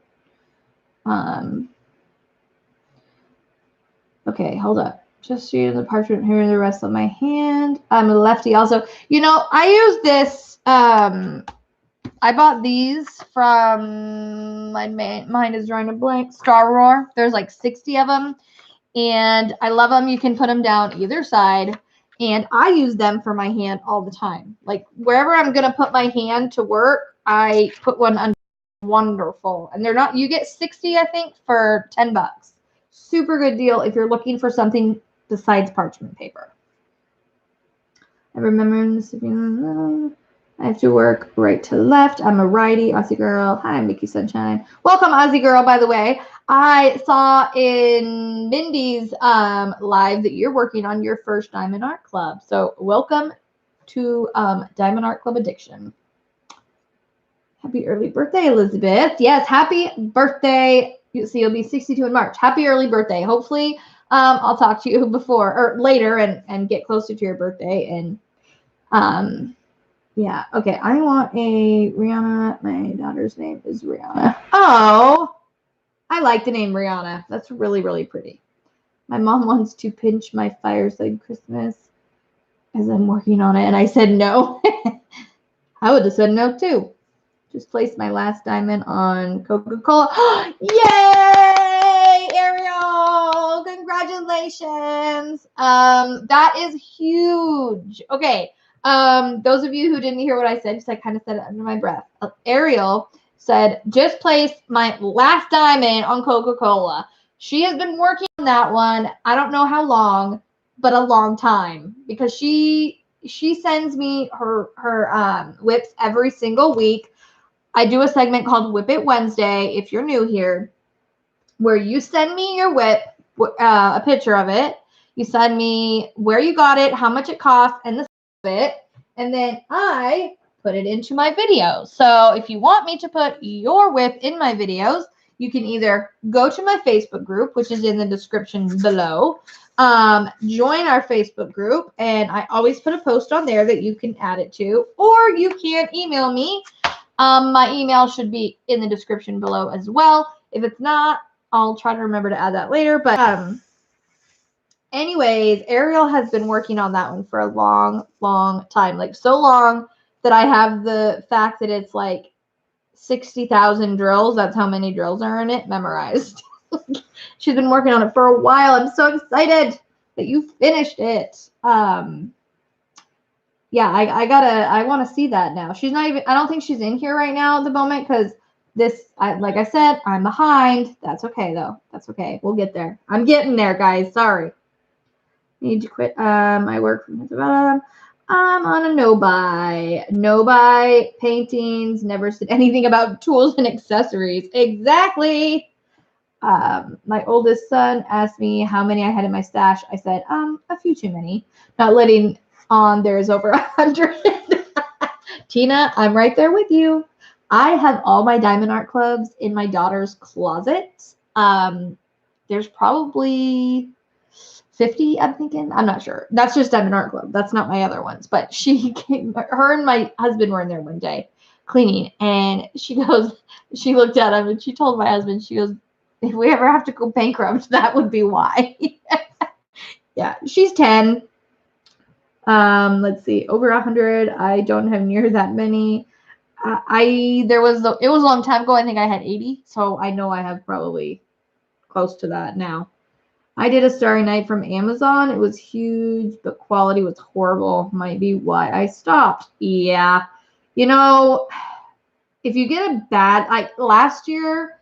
S1: okay, hold up. Just reading the parchment here and the rest of my hand. I'm a lefty also. You know, I use this, I bought these from, my mind is drawing a blank, Star Roar. There's like 60 of them, and I love them. You can put them down either side, and I use them for my hand all the time. Like wherever I'm going to put my hand to work, I put one under. Wonderful. And they're not, you get 60, I think, for $10. Super good deal if you're looking for something besides parchment paper. I remember this. I have to work right to left. I'm a righty. Aussie girl. Hi, Mickey Sunshine. Welcome, Aussie girl, by the way. I saw in Mindy's live that you're working on your first Diamond Art Club. So welcome to Diamond Art Club Addiction. Happy early birthday, Elizabeth. Yes, happy birthday. So you'll be 62 in March. Happy early birthday. Hopefully I'll talk to you before or later and get closer to your birthday. And yeah, okay. I want a Rihanna. My daughter's name is Rihanna. Oh, I like the name Rihanna. That's really, really pretty. My mom wants to pinch my fireside Christmas as I'm working on it. And I said no. I would have said no too. Just placed my last diamond on Coca-Cola. Yay, Ariel! Congratulations. That is huge. Okay. Those of you who didn't hear what I said, just I kind of said it under my breath. Ariel said, just placed my last diamond on Coca-Cola. She has been working on that one. I don't know how long, but a long time because she she sends me her whips every single week. I do a segment called Whip It Wednesday, if you're new here, where you send me your whip, a picture of it. You send me where you got it, how much it costs, and the of it, and then I put it into my videos. So if you want me to put your whip in my videos, you can either go to my Facebook group, which is in the description below, join our Facebook group, and I always put a post on there that you can add it to, or you can email me. My email should be in the description below as well. If it's not, I'll try to remember to add that later. But anyways, Ariel has been working on that one for a long time. Like so long that I have the fact that it's like 60,000 drills. That's how many drills are in it memorized. She's been working on it for a while. I'm so excited that you finished it. Yeah, I want to see that now. She's not even, I don't think she's in here right now at the moment because like I said, I'm behind. That's okay though. That's okay. We'll get there. I'm getting there, guys. Sorry. Need to quit my work from I'm on a no-buy. No-buy paintings. Never said anything about tools and accessories. Exactly. My oldest son asked me how many I had in my stash. I said, a few too many. Not letting on there's over 100. Tina, I'm right there with you. I have all my diamond art clubs in my daughter's closet. There's probably 50, I'm thinking. I'm not sure. That's just Diamond Art Club. That's not my other ones. But her and my husband were in there one day cleaning, and she looked at him and she told my husband, she goes, if we ever have to go bankrupt, that would be why. Yeah, she's 10. Let's see, over 100. I don't have near that many. It was a long time ago. I think I had 80, so I know I have probably close to that now. I did a Starry Night from Amazon. It was huge, but quality was horrible. Might be why I stopped. Yeah, if you get a bad, last year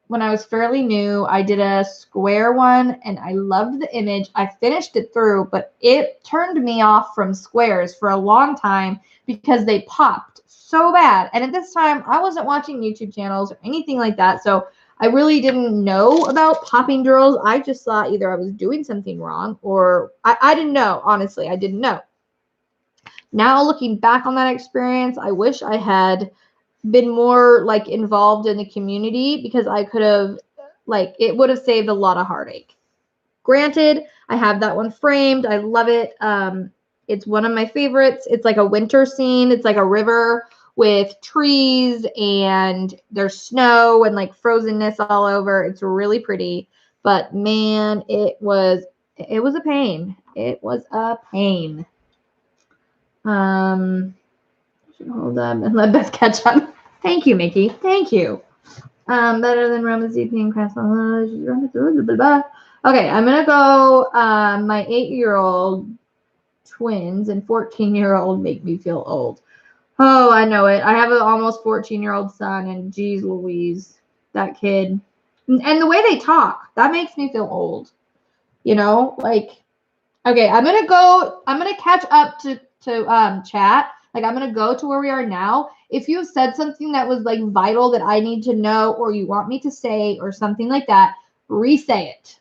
S1: when I was fairly new, I did a square one and I loved the image. I finished it through, but it turned me off from squares for a long time because they popped so bad. And at this time, I wasn't watching YouTube channels or anything like that. So I really didn't know about popping drills. I just thought either I was doing something wrong or I didn't know. Honestly, I didn't know. Now looking back on that experience, I wish I had been more involved in the community because I could have it would have saved a lot of heartache. Granted, I have that one framed. I love it. It's one of my favorites. It's like a winter scene. It's like a river with trees and there's snow and frozenness all over. It's really pretty, but man, it was a pain. It was a pain. Hold up and let Beth catch up. Thank you, Mickey. Thank you. Better than Roman ZP and Craftsman. Okay, I'm gonna go. My 8-year-old twins and 14-year-old make me feel old. Oh, I know it. I have an almost 14-year-old son, and geez Louise, that kid. And the way they talk, that makes me feel old. Okay, I'm gonna catch up to chat. I'm gonna go to where we are now. If you said something that was vital that I need to know or you want me to say or something like that, re-say it.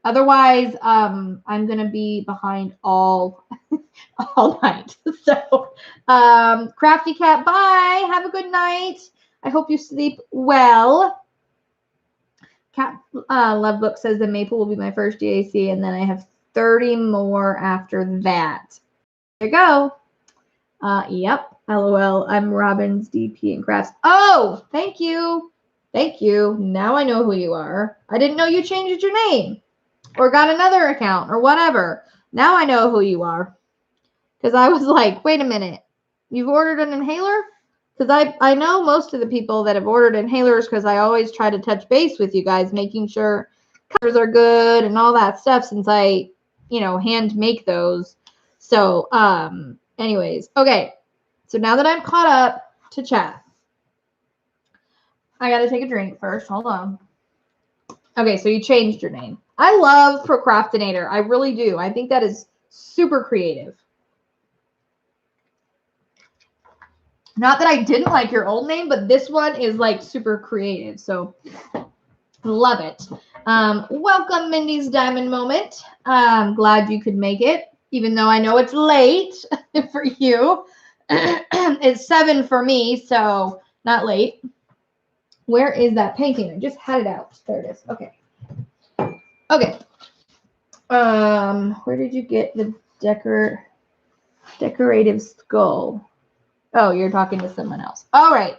S1: Otherwise, I'm gonna be behind all night. So, Crafty Cat, bye. Have a good night. I hope you sleep well. Cat Love Book says the maple will be my first GAC, and then I have 30 more after that. There you go. Yep. LOL. I'm Robin's DP and Crafts. Oh, thank you. Thank you. Now I know who you are. I didn't know you changed your name or got another account or whatever. Now I know who you are. Because I was like, wait a minute. You've ordered an inhaler? Because I know most of the people that have ordered inhalers because I always try to touch base with you guys, making sure colors are good and all that stuff since I, hand make those. So, anyways, okay. So now that I'm caught up to chat, I got to take a drink first. Hold on. Okay, so you changed your name. I love Procrastinator. I really do. I think that is super creative. Not that I didn't like your old name, but this one is like super creative. So love it. Welcome, Mindy's Diamond Moment. Glad you could make it, even though I know it's late for you. It's 7 for me, so not late. Where is that painting? I just had it out. There it is. Okay. Okay. Where did you get the decorative skull? Oh, you're talking to someone else. All right.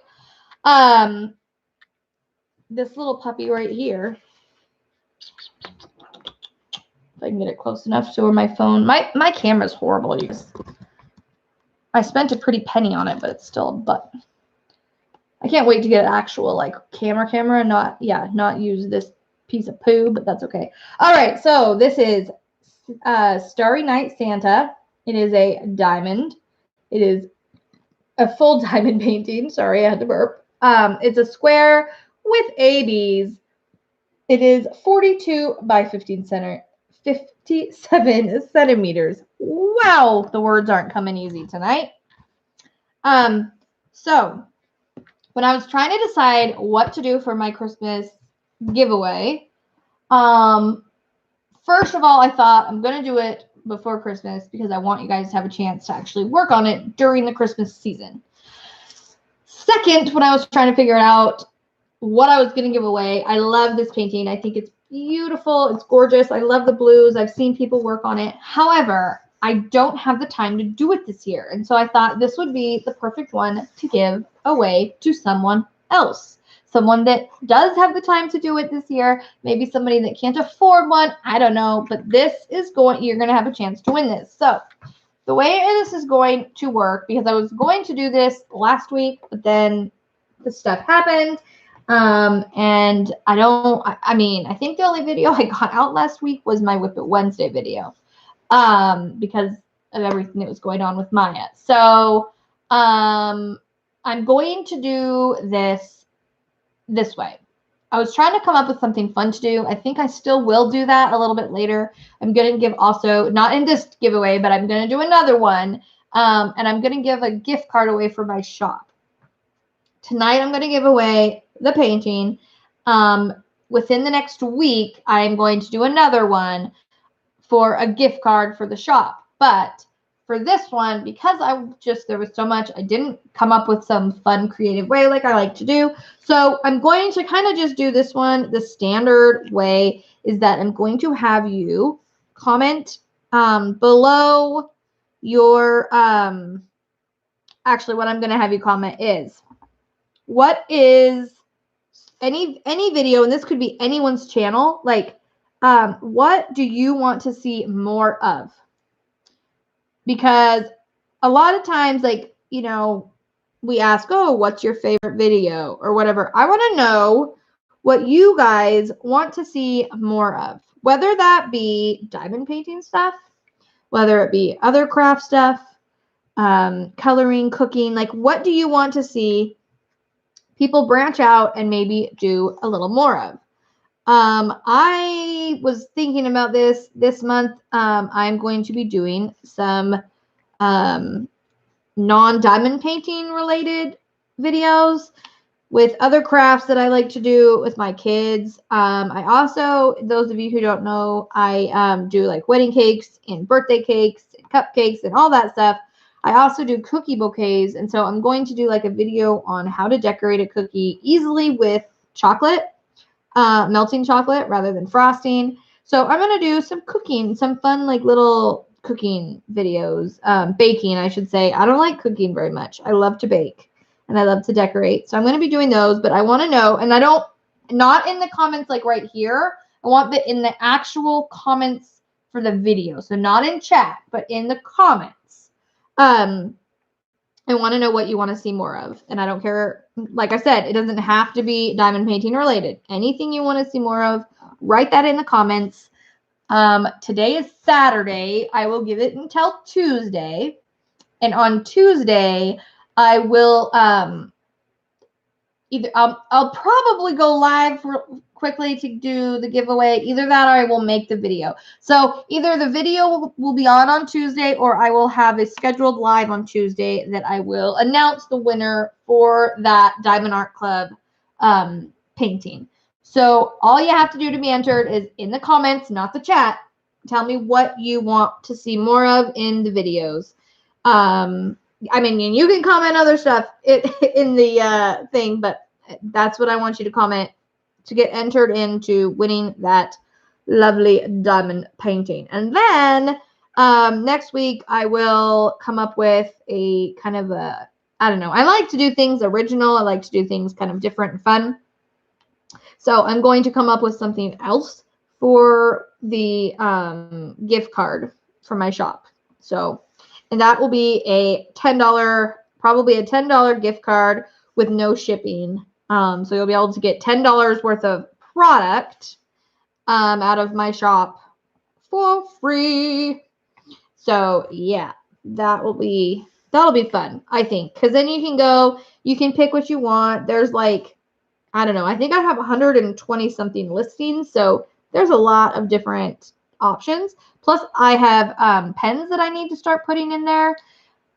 S1: This little puppy right here. If I can get it close enough to where my phone. My camera's horrible, you guys. I spent a pretty penny on it, but it's still a butt. I can't wait to get an actual like camera, not use this piece of poo, but that's okay. All right, so this is Starry Night Santa. It is a diamond. It is a full diamond painting. Sorry, I had to burp. It's a square with ABs. It is 42 by 57 centimeters. Wow, the words aren't coming easy tonight. So when I was trying to decide what to do for my Christmas giveaway, first of all, I thought I'm going to do it before Christmas because I want you guys to have a chance to actually work on it during the Christmas season. Second, when I was trying to figure out what I was going to give away, I love this painting. I think it's beautiful. It's gorgeous. I love the blues. I've seen people work on it. However, I don't have the time to do it this year. And so I thought this would be the perfect one to give away to someone else. Someone that does have the time to do it this year. Maybe somebody that can't afford one. I don't know. But this is you're going to have a chance to win this. So the way this is going to work, because I was going to do this last week, but then the stuff happened. And I think the only video I got out last week was my Whip It Wednesday video, because of everything that was going on with Maya. So, I'm going to do this way. I was trying to come up with something fun to do. I think I still will do that a little bit later. I'm going to give also, not in this giveaway, but I'm going to do another one. And I'm going to give a gift card away for my shop. Tonight, I'm going to give away the painting. Within the next week, I'm going to do another one for a gift card for the shop. But for this one, because there was so much, I didn't come up with some fun, creative way like I like to do. So I'm going to kind of just do this one. The standard way is that I'm going to have you comment below your, actually what I'm going to have you comment is, what is any video, and this could be anyone's channel, like what do you want to see more of? Because a lot of times, like, we ask, oh, what's your favorite video or whatever. I want to know what you guys want to see more of, whether that be diamond painting stuff, whether it be other craft stuff, coloring, cooking. Like, what do you want to see people branch out and maybe do a little more of? I was thinking about this month. I'm going to be doing some non-diamond painting related videos with other crafts that I like to do with my kids. I also, those of you who don't know, I do like wedding cakes and birthday cakes and cupcakes and all that stuff. I also do cookie bouquets, and so I'm going to do like a video on how to decorate a cookie easily with chocolate, melting chocolate rather than frosting. So I'm going to do some cooking, some fun like little cooking videos, baking, I should say. I don't like cooking very much. I love to bake and I love to decorate. So I'm going to be doing those, but I want to know, and not in the comments like right here. I want in the actual comments for the video. So not in chat, but in the comments. I want to know what you want to see more of. And I don't care. Like I said, it doesn't have to be diamond painting related. Anything you want to see more of, write that in the comments. Today is Saturday. I will give it until Tuesday. And on Tuesday, I will I'll probably go live quickly to do the giveaway. Either that or I will make the video. So either the video will be on Tuesday, or I will have a scheduled live on Tuesday that I will announce the winner for that Diamond Art Club painting. So all you have to do to be entered is in the comments, not the chat. Tell me what you want to see more of in the videos. I mean, you can comment other stuff in the thing, but that's what I want you to comment to get entered into winning that lovely diamond painting. And then next week, I will come up with a kind of a, I don't know. I like to do things original. I like to do things kind of different and fun. So I'm going to come up with something else for the gift card for my shop. So, and that will be a $10, probably a $10 gift card with no shipping. So you'll be able to get $10 worth of product out of my shop for free. So yeah, that'll be fun, I think, because then you can pick what you want. There's like, I don't know, I think I have 120 something listings, so there's a lot of different options. Plus I have pens that I need to start putting in there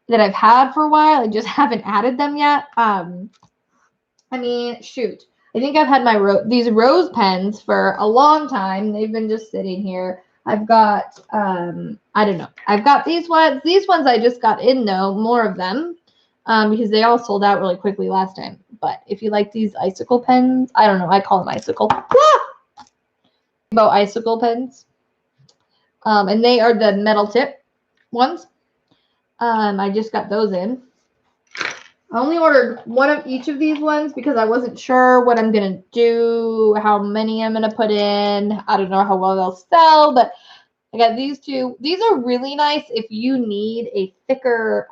S1: that I've had for a while. I just haven't added them yet. I mean, shoot, I think I've had these rose pens for a long time. They've been just sitting here. I've got I don't know, I've got these ones I just got in, though, more of them, because they all sold out really quickly last time. But if you like these icicle pens, I don't know, I call them icicle. About icicle pens. And they are the metal tip ones. I just got those in. I only ordered one of each of these ones because I wasn't sure what I'm going to do, how many I'm going to put in. I don't know how well they'll sell, but I got these two. These are really nice if you need a thicker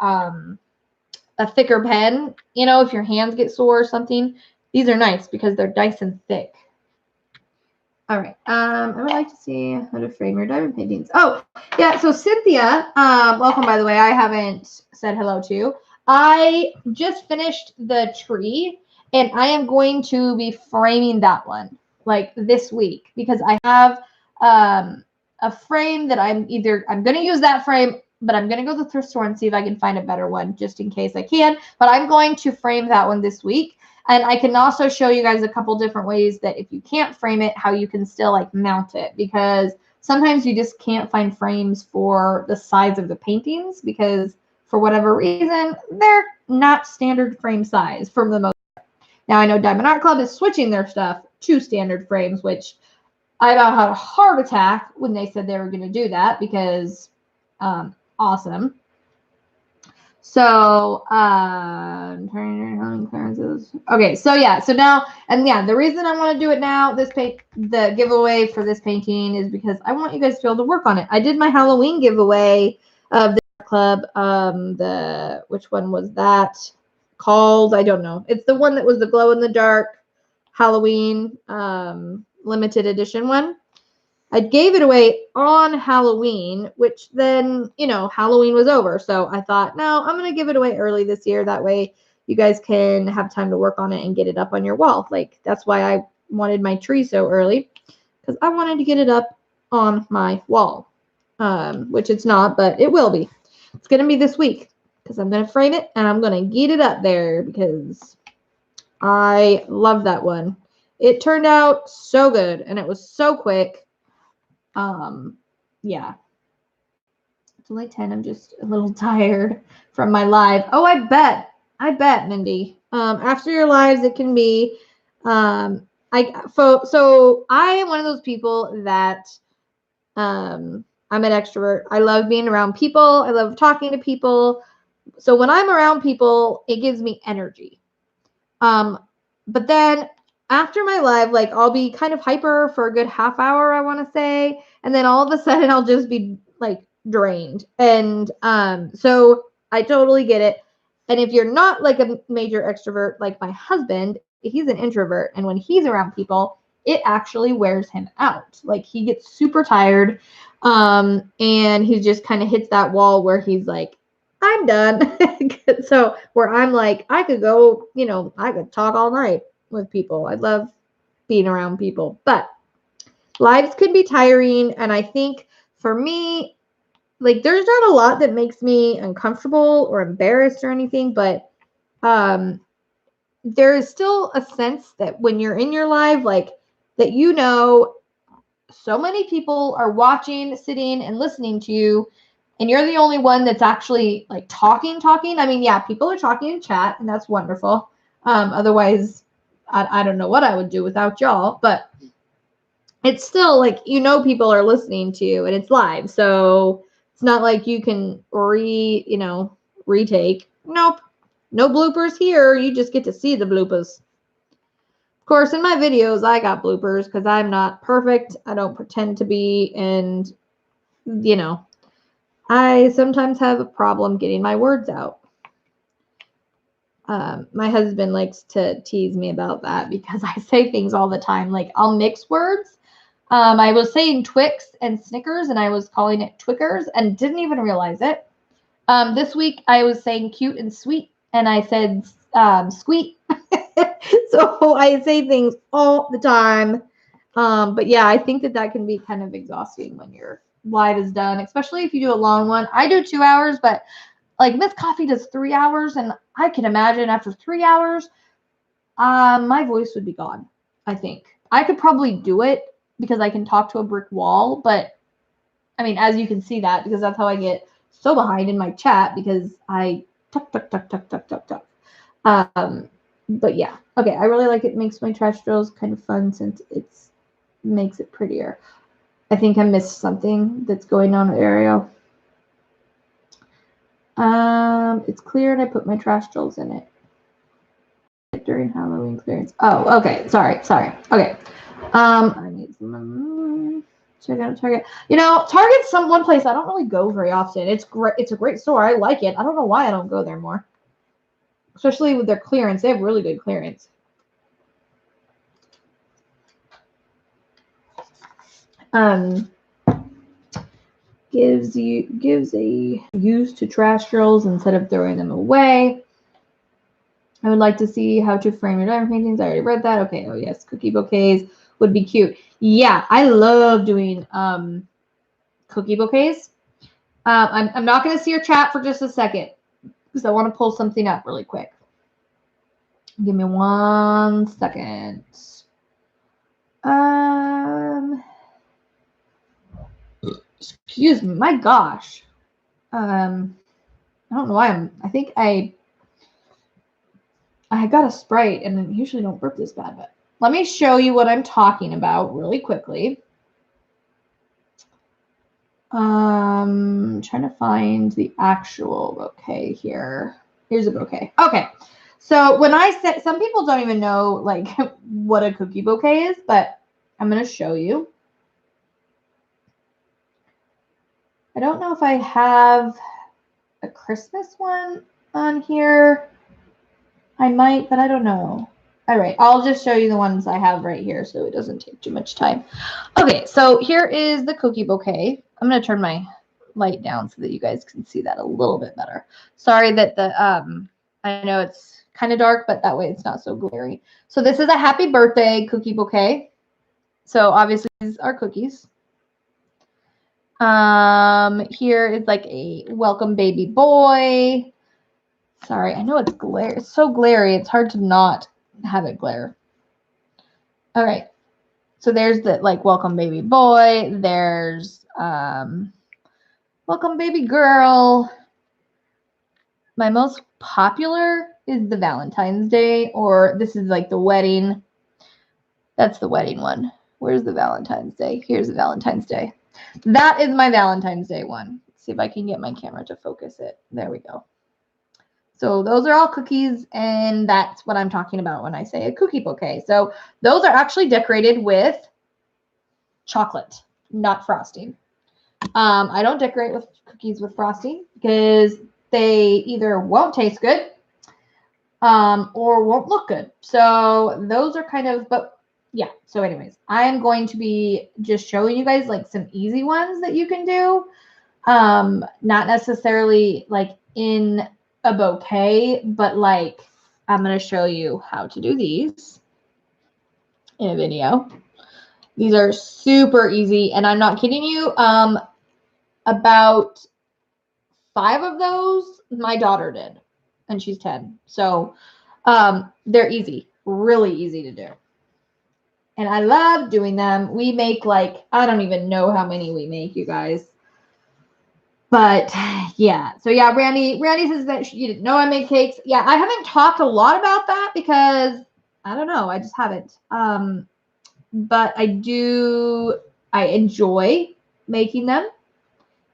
S1: pen, you know, if your hands get sore or something. These are nice because they're nice and thick. All right. I would like to see how to frame your diamond paintings. Oh, yeah. So Cynthia, welcome, by the way. I haven't said hello to you. I just finished the tree, and I am going to be framing that one like this week because I have a frame that I'm going to use that frame, but I'm going to go to the thrift store and see if I can find a better one just in case I can. But I'm going to frame that one this week. And I can also show you guys a couple different ways that if you can't frame it, how you can still like mount it, because sometimes you just can't find frames for the size of the paintings because for whatever reason, they're not standard frame size for the most part. Now I know Diamond Art Club is switching their stuff to standard frames, which I about had a heart attack when they said they were going to do that because awesome. So, okay, so yeah, so now, and yeah, the reason I want to do it now, the giveaway for this painting is because I want you guys to be able to work on it. I did my Halloween giveaway of the club, which one was that called? I don't know. It's the one that was the glow in the dark Halloween, limited edition one. I gave it away on Halloween, which then, you know, Halloween was over. So I thought, no, I'm going to give it away early this year. That way you guys can have time to work on it and get it up on your wall. Like, that's why I wanted my tree so early, because I wanted to get it up on my wall, which it's not, but it will be. It's going to be this week because I'm going to frame it and I'm going to get it up there because I love that one. It turned out so good and it was so quick. Yeah. It's only 10. I'm just a little tired from my live. Oh, I bet, Mindy. After your lives, it can be, so I am one of those people that, I'm an extrovert. I love being around people. I love talking to people. So when I'm around people, it gives me energy. But then after my live, like, I'll be kind of hyper for a good half hour, I want to say. And then all of a sudden I'll just be like drained. And so I totally get it. And if you're not like a major extrovert, like my husband, he's an introvert. And when he's around people, it actually wears him out. Like, he gets super tired. And he just kind of hits that wall where he's like, I'm done. So where I'm like, I could go, you know, I could talk all night with people. I love being around people. But lives can be tiring, and I think for me, like, there's not a lot that makes me uncomfortable or embarrassed or anything, but there is still a sense that when you're in your live, like, that so many people are watching, sitting, and listening to you, and you're the only one that's actually like talking. I mean, yeah, people are talking in chat, and that's wonderful. Otherwise, I don't know what I would do without y'all, but it's still like, people are listening to you, and it's live, so it's not like you can retake. Nope. No bloopers here. You just get to see the bloopers. Of course, in my videos, I got bloopers because I'm not perfect. I don't pretend to be, and, I sometimes have a problem getting my words out. My husband likes to tease me about that because I say things all the time. Like, I'll mix words. I was saying Twix and Snickers, and I was calling it Twickers and didn't even realize it. This week, I was saying cute and sweet, and I said squeak. So I say things all the time. But yeah, I think that can be kind of exhausting when your live is done, especially if you do a long one. I do 2 hours, but like Miss Coffee does 3 hours, and I can imagine after 3 hours, my voice would be gone. I think I could probably do it because I can talk to a brick wall, but I mean, as you can see that, because that's how I get so behind in my chat, because I tuck. But yeah, okay, I really like it. It makes my trash drills kind of fun since it makes it prettier. I think I missed something that's going on with Ariel. It's clear, and I put my trash drills in it during Halloween clearance. Oh, okay. Sorry. Okay. I need some. Check out Target. Target's one place I don't really go very often. It's great. It's a great store. I like it. I don't know why I don't go there more. Especially with their clearance. They have really good clearance. Gives a use to trash drills instead of throwing them away. I would like to see how to frame your diamond paintings. I already read that. Okay. Oh yes, cookie bouquets would be cute. Yeah, I love doing cookie bouquets. I'm not going to see your chat for just a second because I want to pull something up really quick. Give me 1 second. Excuse me. My gosh. I don't know why I think I got a Sprite, and I usually don't burp this bad, but let me show you what I'm talking about really quickly. Trying to find the actual bouquet here. Here's a bouquet. Okay. So when I said, some people don't even know like what a cookie bouquet is, but I'm going to show you. I don't know if I have a Christmas one on here. I might, but I don't know. All right, I'll just show you the ones I have right here so it doesn't take too much time. Okay, so here is the cookie bouquet. I'm going to turn my light down so that you guys can see that a little bit better. Sorry that I know it's kind of dark, but that way it's not so glary. So this is a happy birthday cookie bouquet. So obviously these are cookies. Here is like a welcome baby boy. Sorry, I know it's so glary. It's hard to not have it glare. All right. So there's the like welcome baby boy. There's welcome baby girl. My most popular is the Valentine's Day, or this is like the wedding. That's the wedding one. Where's the Valentine's Day? Here's the Valentine's Day. That is my Valentine's Day one. Let's see if I can get my camera to focus it. There we go. So those are all cookies, and that's what I'm talking about when I say a cookie bouquet. So those are actually decorated with chocolate, not frosting. I don't decorate with cookies with frosting because they either won't taste good or won't look good. So those are kind of, but yeah. So anyways, I'm going to be just showing you guys like some easy ones that you can do. Not necessarily like in a bouquet, but like I'm going to show you how to do these. in a video. These are super easy, and I'm not kidding you. About 5 of those my daughter did, and she's 10. So they're easy, really easy to do. And I love doing them. We make like, I don't even know how many we make, you guys. But yeah, so yeah, Randy says that she didn't know I make cakes. Yeah, I haven't talked a lot about that because I don't know, I just haven't. But I enjoy making them.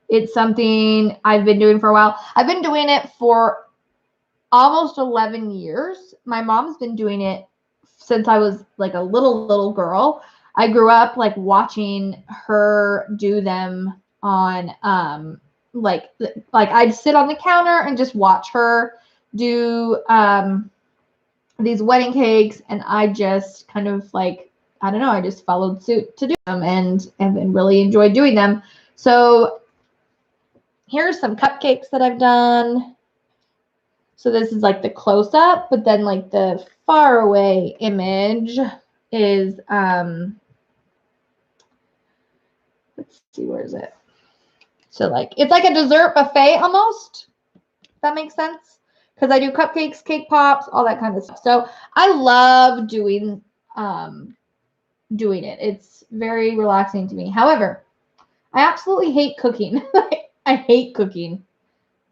S1: It's something I've been doing for a while. I've been doing it for almost 11 years. My mom's been doing it since I was like a little girl. I grew up like watching her do them on like I'd sit on the counter and just watch her do these wedding cakes, and I just kind of like, I don't know, I just followed suit to do them and really enjoyed doing them. So here's some cupcakes that I've done. So this is like the close up, but then like the far away image is let's see, where is it? So like it's like a dessert buffet almost. If that makes sense. Because I do cupcakes, cake pops, all that kind of stuff. So I love doing it. It's very relaxing to me. However, I absolutely hate cooking. I hate cooking.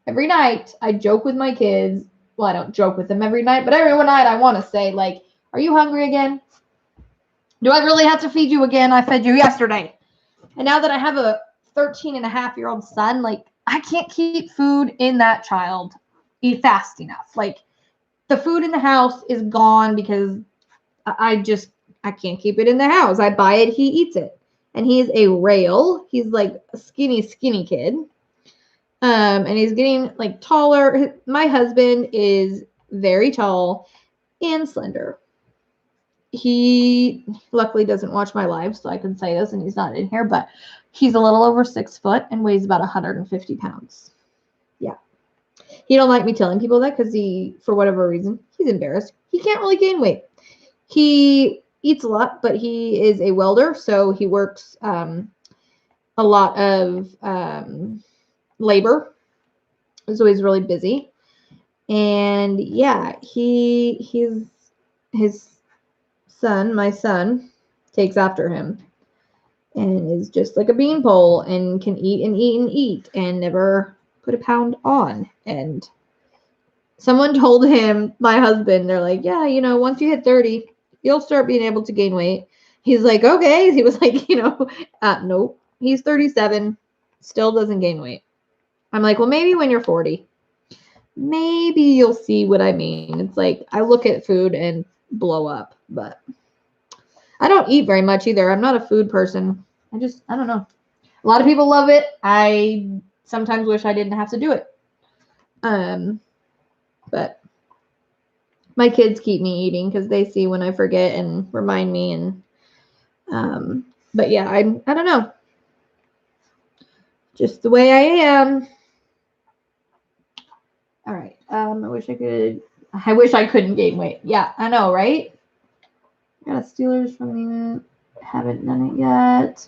S1: Every night I joke with my kids. Well, I don't joke with them every night, but every night I want to say, like, are you hungry again? Do I really have to feed you again? I fed you yesterday. And now that I have a 13-and-a-half-year-old son, like, I can't keep food in that child fast enough. Like, the food in the house is gone because I can't keep it in the house. I buy it, he eats it. And he's a rail. He's like a skinny kid. And he's getting like taller. My husband is very tall and slender. He luckily doesn't watch my live, so I can say this, and he's not in here, but he's a little over 6 foot and weighs about 150 pounds. Yeah. He don't like me telling people that because for whatever reason, he's embarrassed. He can't really gain weight. He eats a lot, but he is a welder, so he works a lot of labor. So he's really busy. And yeah, his son, my son, takes after him and is just like a beanpole and can eat and eat and eat and never put a pound on. And someone told him, my husband, they're like, yeah, once you hit 30, you'll start being able to gain weight. He's like, okay. He was like, nope. He's 37, still doesn't gain weight. I'm like, well, maybe when you're 40, maybe you'll see what I mean. It's like, I look at food and blow up, but I don't eat very much either. I'm not a food person. I don't know. A lot of people love it. I sometimes wish I didn't have to do it. But my kids keep me eating because they see when I forget and remind me. And but yeah, I don't know. Just the way I am. All right. I wish I couldn't gain weight. Yeah, I know, right? Got Steelers from the haven't done it yet.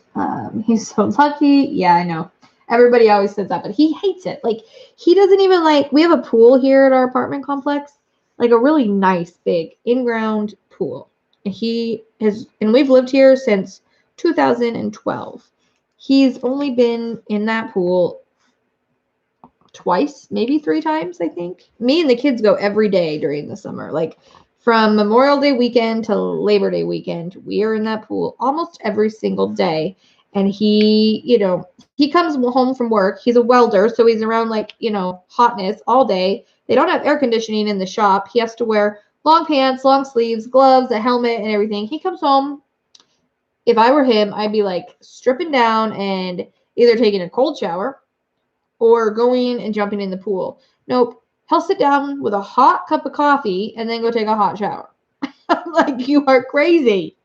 S1: He's so lucky. Yeah, I know. Everybody always says that, but he hates it. Like, he doesn't even like, we have a pool here at our apartment complex, like a really nice big in-ground pool. And we've lived here since 2012. He's only been in that pool twice, maybe 3 times, I think. Me and the kids go every day during the summer. Like, from Memorial Day weekend to Labor Day weekend, we are in that pool almost every single day. And he comes home from work. He's a welder, so he's around like, hotness all day. They don't have air conditioning in the shop. He has to wear long pants, long sleeves, gloves, a helmet, and everything. He comes home. If I were him, I'd be like stripping down and either taking a cold shower or going and jumping in the pool. Nope. He'll sit down with a hot cup of coffee and then go take a hot shower. I'm like, you are crazy.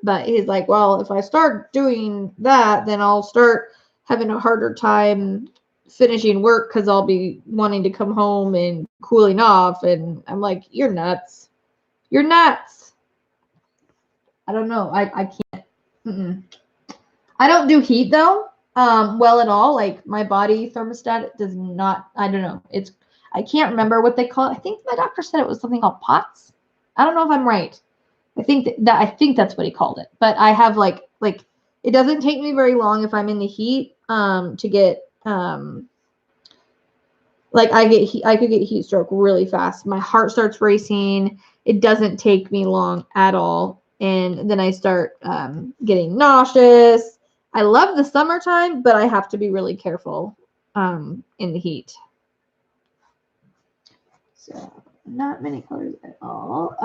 S1: But he's like, well, if I start doing that, then I'll start having a harder time finishing work because I'll be wanting to come home and cooling off. And I'm like, you're nuts. You're nuts. I don't know. I can't. I don't do heat though. Well at all. Like my body thermostat does not. I don't know. I can't remember what they call it. I think my doctor said it was something called POTS. I don't know if I'm right. I think I think that's what he called it. But I have like it doesn't take me very long if I'm in the heat to get like I could get heat stroke really fast. My heart starts racing. It doesn't take me long at all. And then I start getting nauseous. I love the summertime, but I have to be really careful in the heat. So not many colors at all.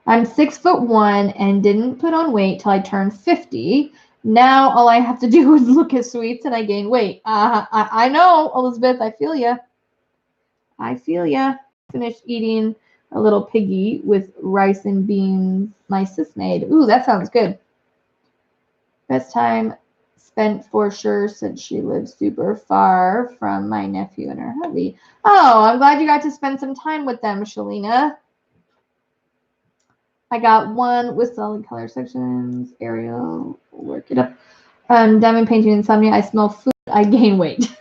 S1: I'm 6'1" and didn't put on weight till I turned 50. Now all I have to do is look at sweets and I gain weight. I know, Elizabeth. I feel ya. I feel ya. Finished eating a little piggy with rice and beans my sis made. Ooh, that sounds good. Best time spent for sure since she lives super far from my nephew and her hubby. Oh, I'm glad you got to spend some time with them, Shalina. I got one with solid color sections. Ariel, work it up. Diamond painting insomnia. I smell food. I gain weight.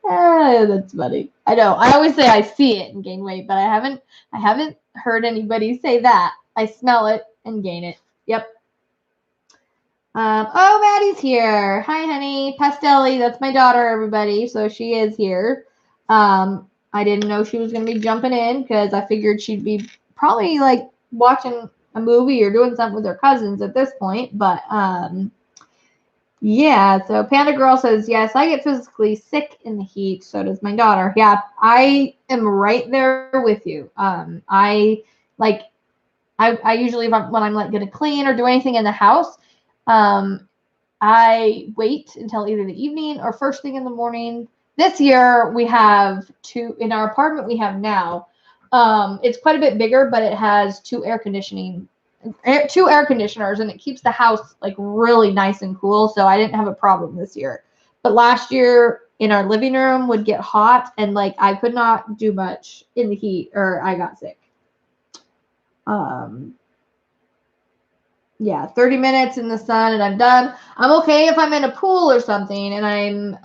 S1: That's funny. I know. I always say I see it and gain weight, but I haven't heard anybody say that. I smell it and gain it. Yep. Oh, Maddie's here. Hi, honey. Pastelli, that's my daughter, everybody. So she is here. I didn't know she was going to be jumping in because I figured she'd be probably like watching a movie or doing something with her cousins at this point. But yeah, so Panda Girl says, yes, I get physically sick in the heat. So does my daughter. Yeah, I am right there with you. I usually, when I'm like going to clean or do anything in the house, I wait until either the evening or first thing in the morning. This year we have in our apartment we have now. It's quite a bit bigger, but it has two air conditioners, and it keeps the house like really nice and cool. So I didn't have a problem this year. But last year in our living room would get hot, and like I could not do much in the heat, or I got sick. Yeah, 30 minutes in the sun and I'm done. I'm okay if I'm in a pool or something and I'm,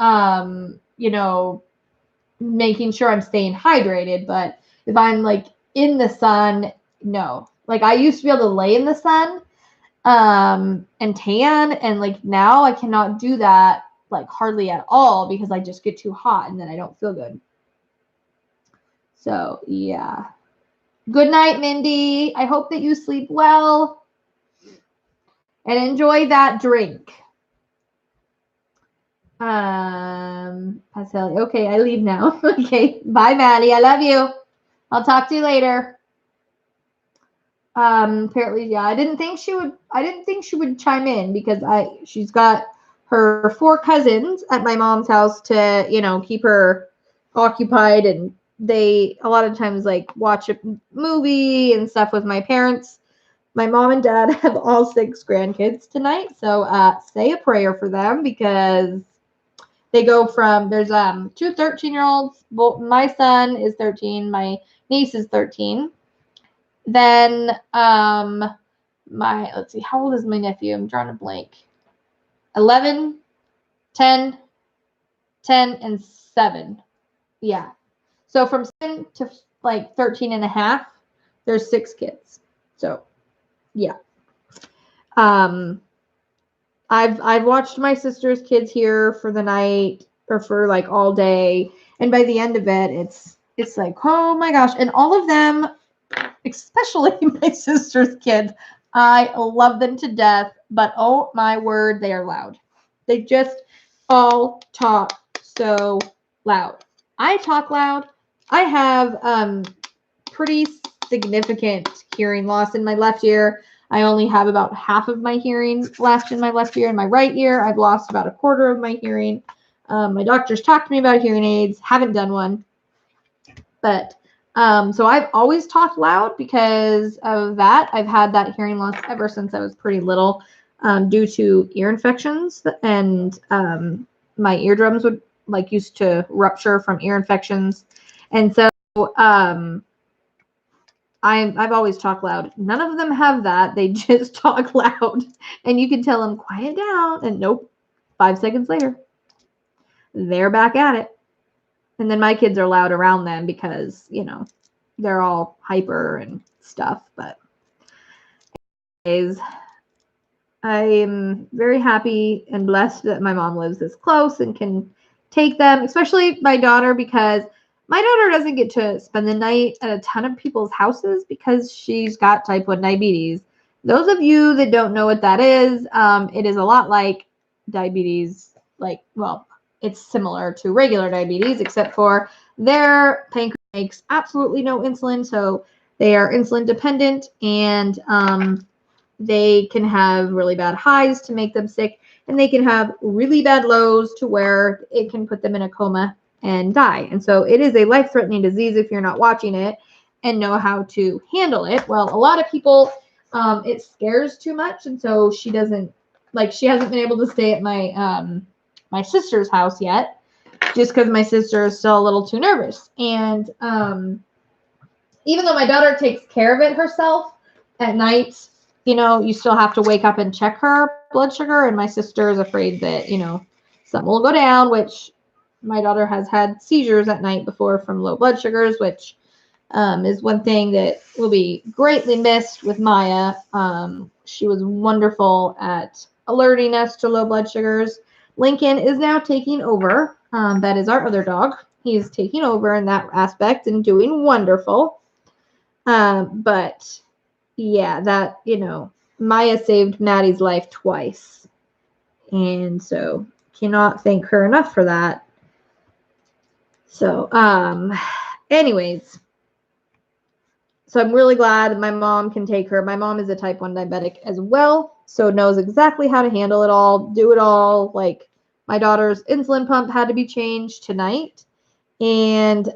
S1: making sure I'm staying hydrated. But if I'm like in the sun, no. Like I used to be able to lay in the sun and tan, and like now I cannot do that like hardly at all because I just get too hot and then I don't feel good. So yeah. Good night, Mindy. I hope that you sleep well. And enjoy that drink. Okay, I leave now. Okay, bye, Maddie. I love you. I'll talk to you later. Apparently, yeah, I didn't think she would chime in because she's got her 4 cousins at my mom's house to, keep her occupied, and they a lot of times like watch a movie and stuff with my parents. My mom and dad have all 6 grandkids tonight, so say a prayer for them because they go from there's 2 13-year-olds. Well, my son is 13, my niece is 13. Then let's see, how old is my nephew? I'm drawing a blank. 11, 10, and 7. Yeah. So from 7 to like 13 and a half, there's 6 kids. So yeah. I've watched my sister's kids here for the night or for like all day, and by the end of it, it's like, oh my gosh. And all of them, especially my sister's kids, I love them to death, but oh my word, they are loud. They just all talk so loud. I talk loud. I have pretty significant hearing loss in my left ear. I only have about half of my hearing left in my left ear. In my right ear, I've lost about a quarter of my hearing. My doctors talked to me about hearing aids. Haven't done one. But so I've always talked loud because of that. I've had that hearing loss ever since I was pretty little due to ear infections. And my eardrums would used to rupture from ear infections. And so I've always talked loud. None of them have that. They just talk loud. And you can tell them, quiet down. And nope, 5 seconds later, they're back at it. And then my kids are loud around them because, you know, they're all hyper and stuff. But anyways, I am very happy and blessed that my mom lives this close and can take them, especially my daughter, because my daughter doesn't get to spend the night at a ton of people's houses because she's got type 1 diabetes. Those of you that don't know what that is, it is a lot like diabetes, like, well, it's similar to regular diabetes, except for their pancreas makes absolutely no insulin, so they are insulin dependent, and they can have really bad highs to make them sick, and they can have really bad lows to where it can put them in a coma and die. And so it is a life-threatening disease if you're not watching it and know how to handle it. Well, a lot of people, it scares too much, and so she hasn't been able to stay at my sister's house yet, just because my sister is still a little too nervous. And even though my daughter takes care of it herself at night, you know, you still have to wake up and check her blood sugar. And my sister is afraid that, you know, something will go down, which my daughter has had seizures at night before from low blood sugars, which is one thing that will be greatly missed with Maya. She was wonderful at alerting us to low blood sugars. Lincoln is now taking over. That is our other dog. He is taking over in that aspect and doing wonderful. But yeah, that, you know, Maya saved Maddie's life twice. And so cannot thank her enough for that. So, anyways, so I'm really glad that my mom can take her. My mom is a type 1 diabetic as well, so knows exactly how to handle it all, do it all. Like, my daughter's insulin pump had to be changed tonight. And,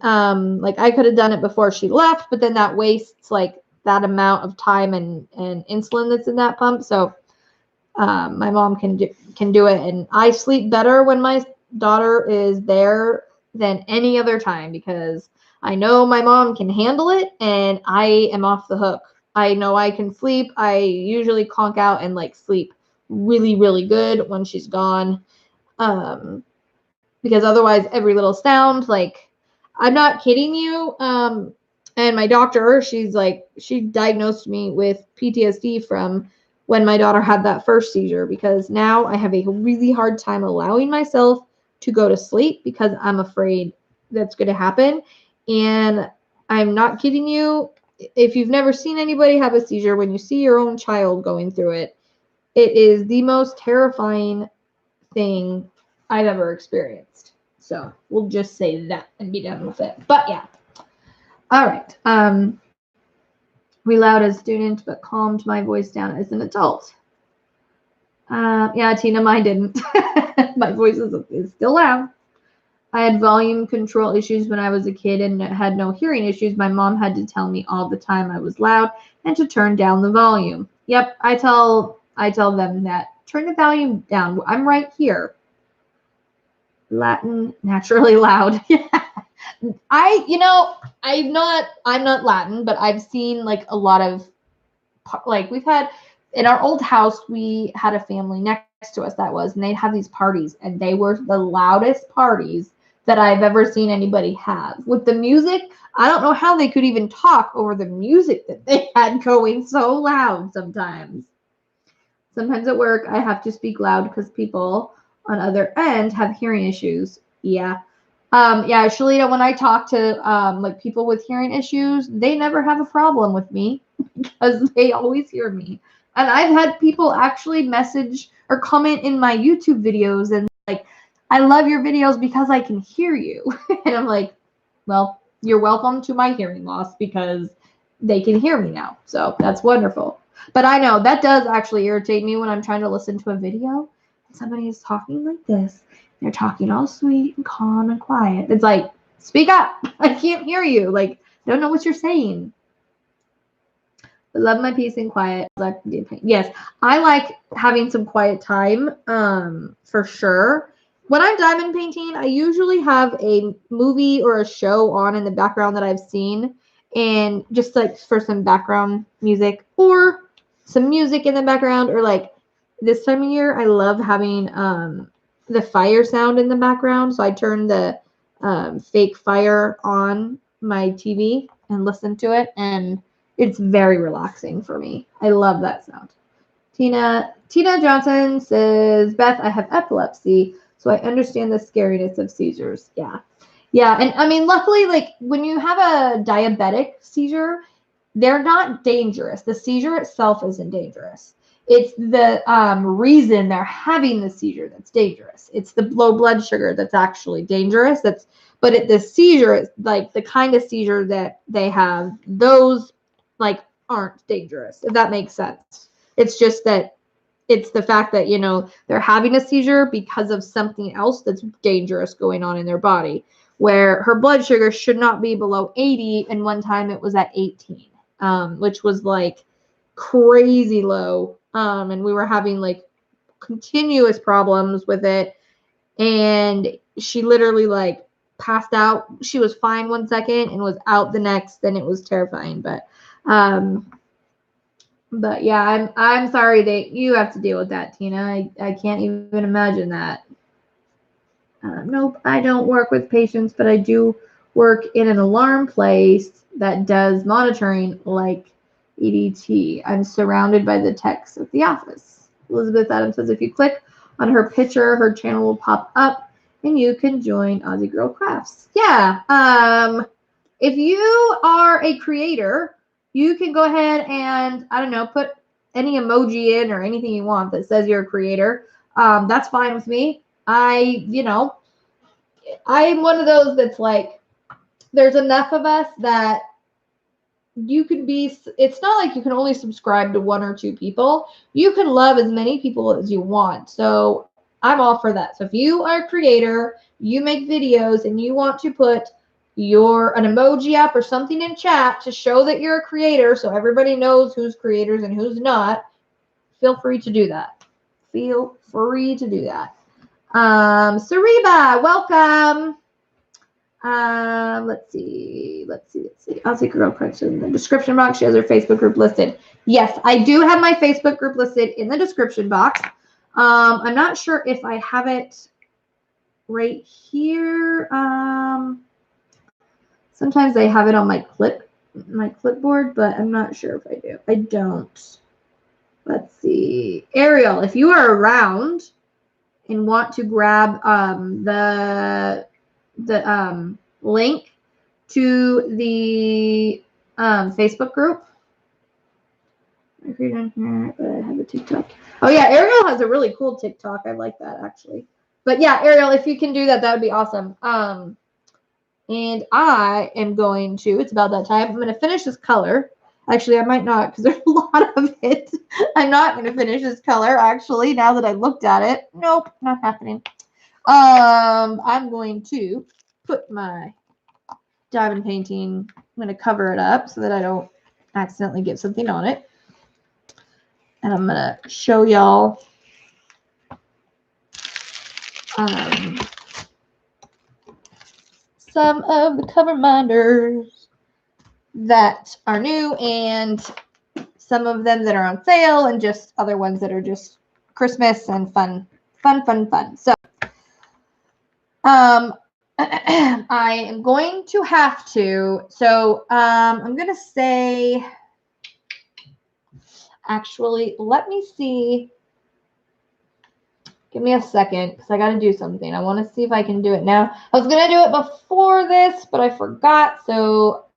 S1: like, I could have done it before she left, but then that wastes, like, that amount of time and insulin that's in that pump. So, my mom can do it. And I sleep better when my daughter is there than any other time because I know my mom can handle it and I am off the hook. I know I can sleep. I usually conk out and like sleep really, really good when she's gone. Because otherwise every little sound, like, I'm not kidding you. And my doctor, she diagnosed me with PTSD from when my daughter had that first seizure, because now I have a really hard time allowing myself to go to sleep because I'm afraid that's going to happen. And I'm not kidding you. If you've never seen anybody have a seizure, when you see your own child going through it, it is the most terrifying thing I've ever experienced. So we'll just say that and be done with it. But yeah. All right. We loud as student, but calmed my voice down as an adult. Yeah, Tina, mine didn't. My voice is still loud. I had volume control issues when I was a kid and had no hearing issues. My mom had to tell me all the time I was loud and to turn down the volume. Yep, I tell them that. Turn the volume down. I'm right here. Latin, naturally loud. Yeah. I'm not Latin, but I've seen like a lot of, like, we've had in our old house, we had a family next to us and they'd have these parties, and they were the loudest parties that I've ever seen anybody have. With the music, I don't know how they could even talk over the music that they had going so loud sometimes. Sometimes at work, I have to speak loud because people on other end have hearing issues. Yeah. Yeah, Shalita, when I talk to like people with hearing issues, they never have a problem with me because they always hear me. And I've had people actually message or comment in my YouTube videos and like, I love your videos because I can hear you. And I'm like, well, you're welcome to my hearing loss because they can hear me now. So that's wonderful. But I know that does actually irritate me when I'm trying to listen to a video and somebody is talking like this. They're talking all sweet and calm and quiet. It's like, speak up. I can't hear you. Like, don't know what you're saying. I love my peace and quiet. Yes, I like having some quiet time, for sure. When I'm diamond painting, I usually have a movie or a show on in the background that I've seen, and just like for some background music or some music in the background, or like this time of year, I love having the fire sound in the background. So I turn the fake fire on my TV and listen to it, and it's very relaxing for me. I love that sound. Tina Johnson says, Beth, I have epilepsy, so I understand the scariness of seizures. Yeah. Yeah. And I mean, luckily, like when you have a diabetic seizure, they're not dangerous. The seizure itself isn't dangerous. It's the reason they're having the seizure that's dangerous. It's the low blood sugar that's actually dangerous. The seizure is like the kind of seizure that they have. Those like aren't dangerous, if that makes sense. It's just that it's the fact that, you know, they're having a seizure because of something else that's dangerous going on in their body, where her blood sugar should not be below 80, and one time it was at 18, which was like crazy low. And we were having like continuous problems with it. And she literally like passed out. She was fine 1 second and was out the next. And it was terrifying. But yeah, I'm sorry that you have to deal with that, Tina. I can't even imagine that. Nope, I don't work with patients, but I do work in an alarm place that does monitoring like EDT. I'm surrounded by the techs at the office. Elizabeth Adams says, if you click on her picture, her channel will pop up and you can join Aussie Girl Crafts. Yeah. If you are a creator, you can go ahead and, I don't know, put any emoji in or anything you want that says you're a creator. That's fine with me. I'm one of those that's like, there's enough of us that you can be, it's not like you can only subscribe to 1 or 2 people. You can love as many people as you want. So I'm all for that. So if you are a creator, you make videos and you want to put an emoji up or something in chat to show that you're a creator so everybody knows who's creators and who's not, feel free to do that. Feel free to do that. Sariba, welcome. Let's see. Aussie Girl Crunch in the description box. She has her Facebook group listed. Yes, I do have my Facebook group listed in the description box. I'm not sure if I have it right here. Sometimes I have it on my clipboard, but I'm not sure if I do. I don't. Let's see. Ariel, if you are around and want to grab the link to the Facebook group. I have a TikTok. Oh yeah, Ariel has a really cool TikTok. I like that actually. But yeah, Ariel, if you can do that, that would be awesome. And I am going to, it's about that time, I'm going to finish this color. Actually, I might not because there's a lot of it. I'm not going to finish this color, actually, now that I looked at it. Nope, not happening. I'm going to put my diamond painting, I'm going to cover it up so that I don't accidentally get something on it. And I'm going to show y'all some of the cover minders that are new and some of them that are on sale and just other ones that are just Christmas and fun. So I am going to have to, I'm going to say, actually, let me see. Give me a second because I got to do something. I want to see if I can do it now. I was going to do it before this, but I forgot. So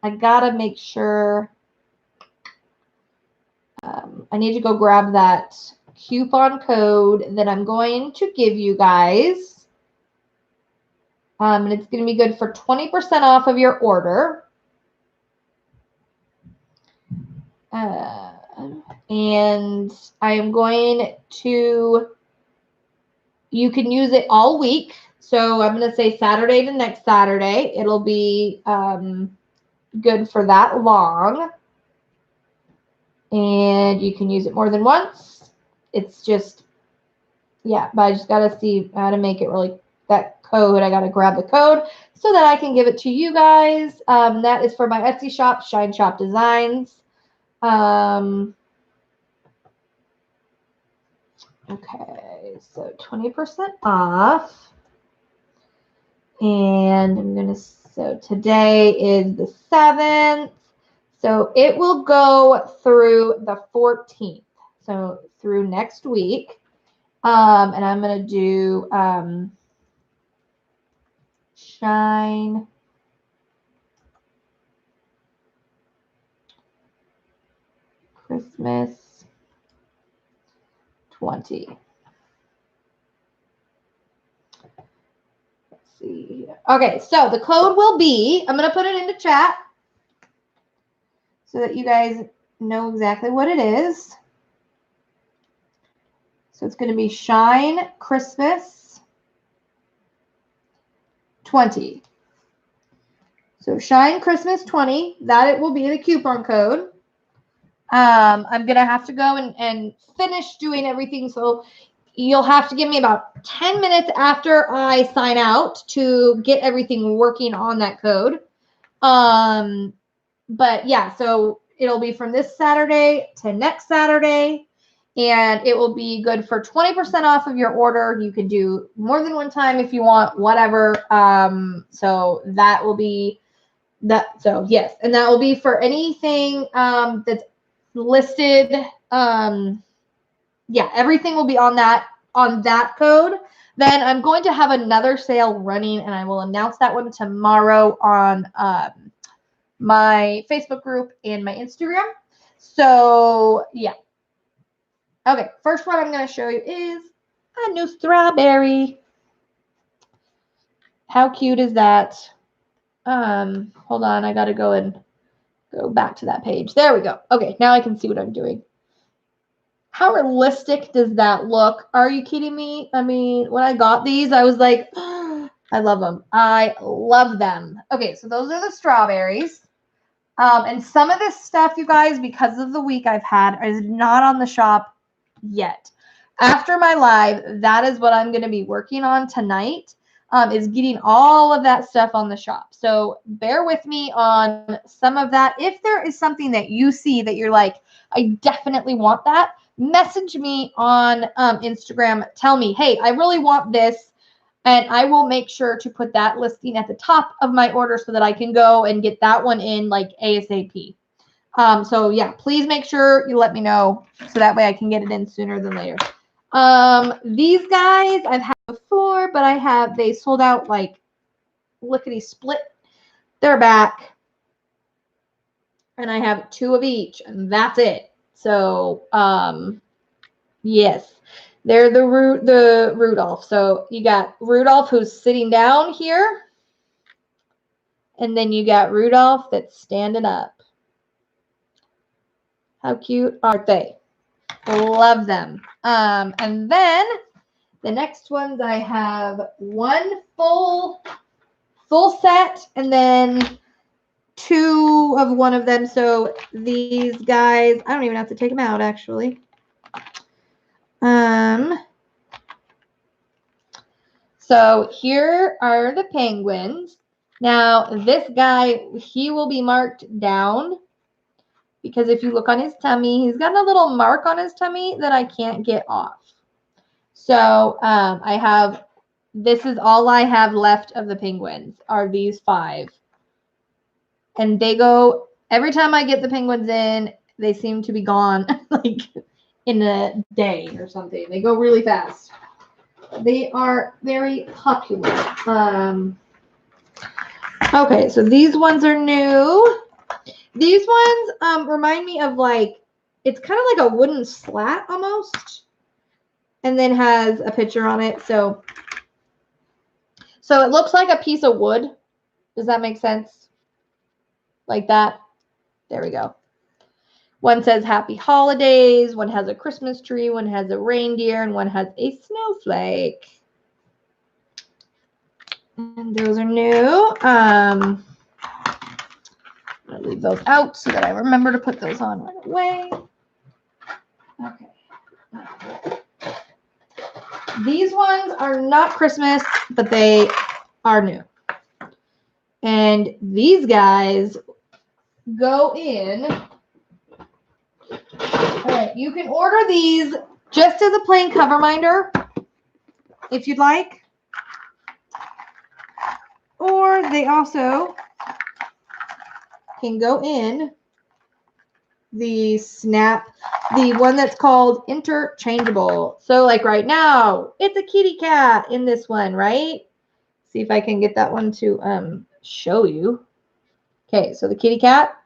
S1: I got to make sure. I need to go grab that coupon code that I'm going to give you guys. And it's going to be good for 20% off of your order. And I am going to, you can use it all week. So I'm going to say Saturday to next Saturday. It'll be good for that long. And you can use it more than once. It's just, yeah, but I just got to see how to make it really that code. I got to grab the code so that I can give it to you guys. That is for my Etsy shop, Shine Shop Designs. Okay, so 20% off. And I'm going to, so today is the 7th. So it will go through the 14th. So through next week. And I'm going to do Shine Christmas 20. Let's see. Okay, so the code will be, I'm going to put it into chat so that you guys know exactly what it is. So it's going to be Shine Christmas 20. So Shine Christmas 20, that it will be the coupon code. I'm going to have to go and finish doing everything. So you'll have to give me about 10 minutes after I sign out to get everything working on that code. But yeah, so it'll be from this Saturday to next Saturday. And it will be good for 20% off of your order. You can do more than one time if you want, whatever. So that will be that. So yes, and that will be for anything that's listed. Yeah, everything will be on that code. Then I'm going to have another sale running, and I will announce that one tomorrow on my Facebook group and my Instagram. So yeah. Okay, first one I'm going to show you is a new strawberry. How cute is that? Hold on, I got to go back to that page. There we go. Okay, now I can see what I'm doing. How realistic does that look? Are you kidding me? I mean, when I got these, I was like, oh, I love them. I love them. Okay, so those are the strawberries. And some of this stuff, you guys, because of the week I've had, is not on the shop yet. After my live, that is what I'm going to be working on tonight, is getting all of that stuff on the shop. So bear with me on some of that. If there is something that you see that you're like, I definitely want that, message me on Instagram. Tell me, hey, I really want this. And I will make sure to put that listing at the top of my order so that I can go and get that one in like ASAP. So yeah, please make sure you let me know so that way I can get it in sooner than later. These guys I've had before, but they sold out like lickety split. They're back. And I have 2 of each, and that's it. So, yes. They're the Rudolph. So you got Rudolph who's sitting down here. And then you got Rudolph that's standing up. How cute are they? Love them. And then the next ones I have one full set and then 2 of one of them. So these guys, I don't even have to take them out actually. So here are the penguins. Now this guy, he will be marked down because if you look on his tummy, he's got a little mark on his tummy that I can't get off. So this is all I have left of the penguins are these 5. And they go, every time I get the penguins in, they seem to be gone like in a day or something. They go really fast. They are very popular. Okay, so these ones are new. These ones remind me of like, it's kind of like a wooden slat almost. And then has a picture on it. So it looks like a piece of wood. Does that make sense? Like that. There we go. One says Happy Holidays. One has a Christmas tree. One has a reindeer. And one has a snowflake. And those are new. I'm going to leave those out so that I remember to put those on right away. Okay. These ones are not Christmas, but they are new. And these guys go in. All right, you can order these just as a plain cover minder if you'd like. Or they also can go in the one that's called interchangeable. So like right now, it's a kitty cat in this one, right? See if I can get that one to show you. Okay, so the kitty cat.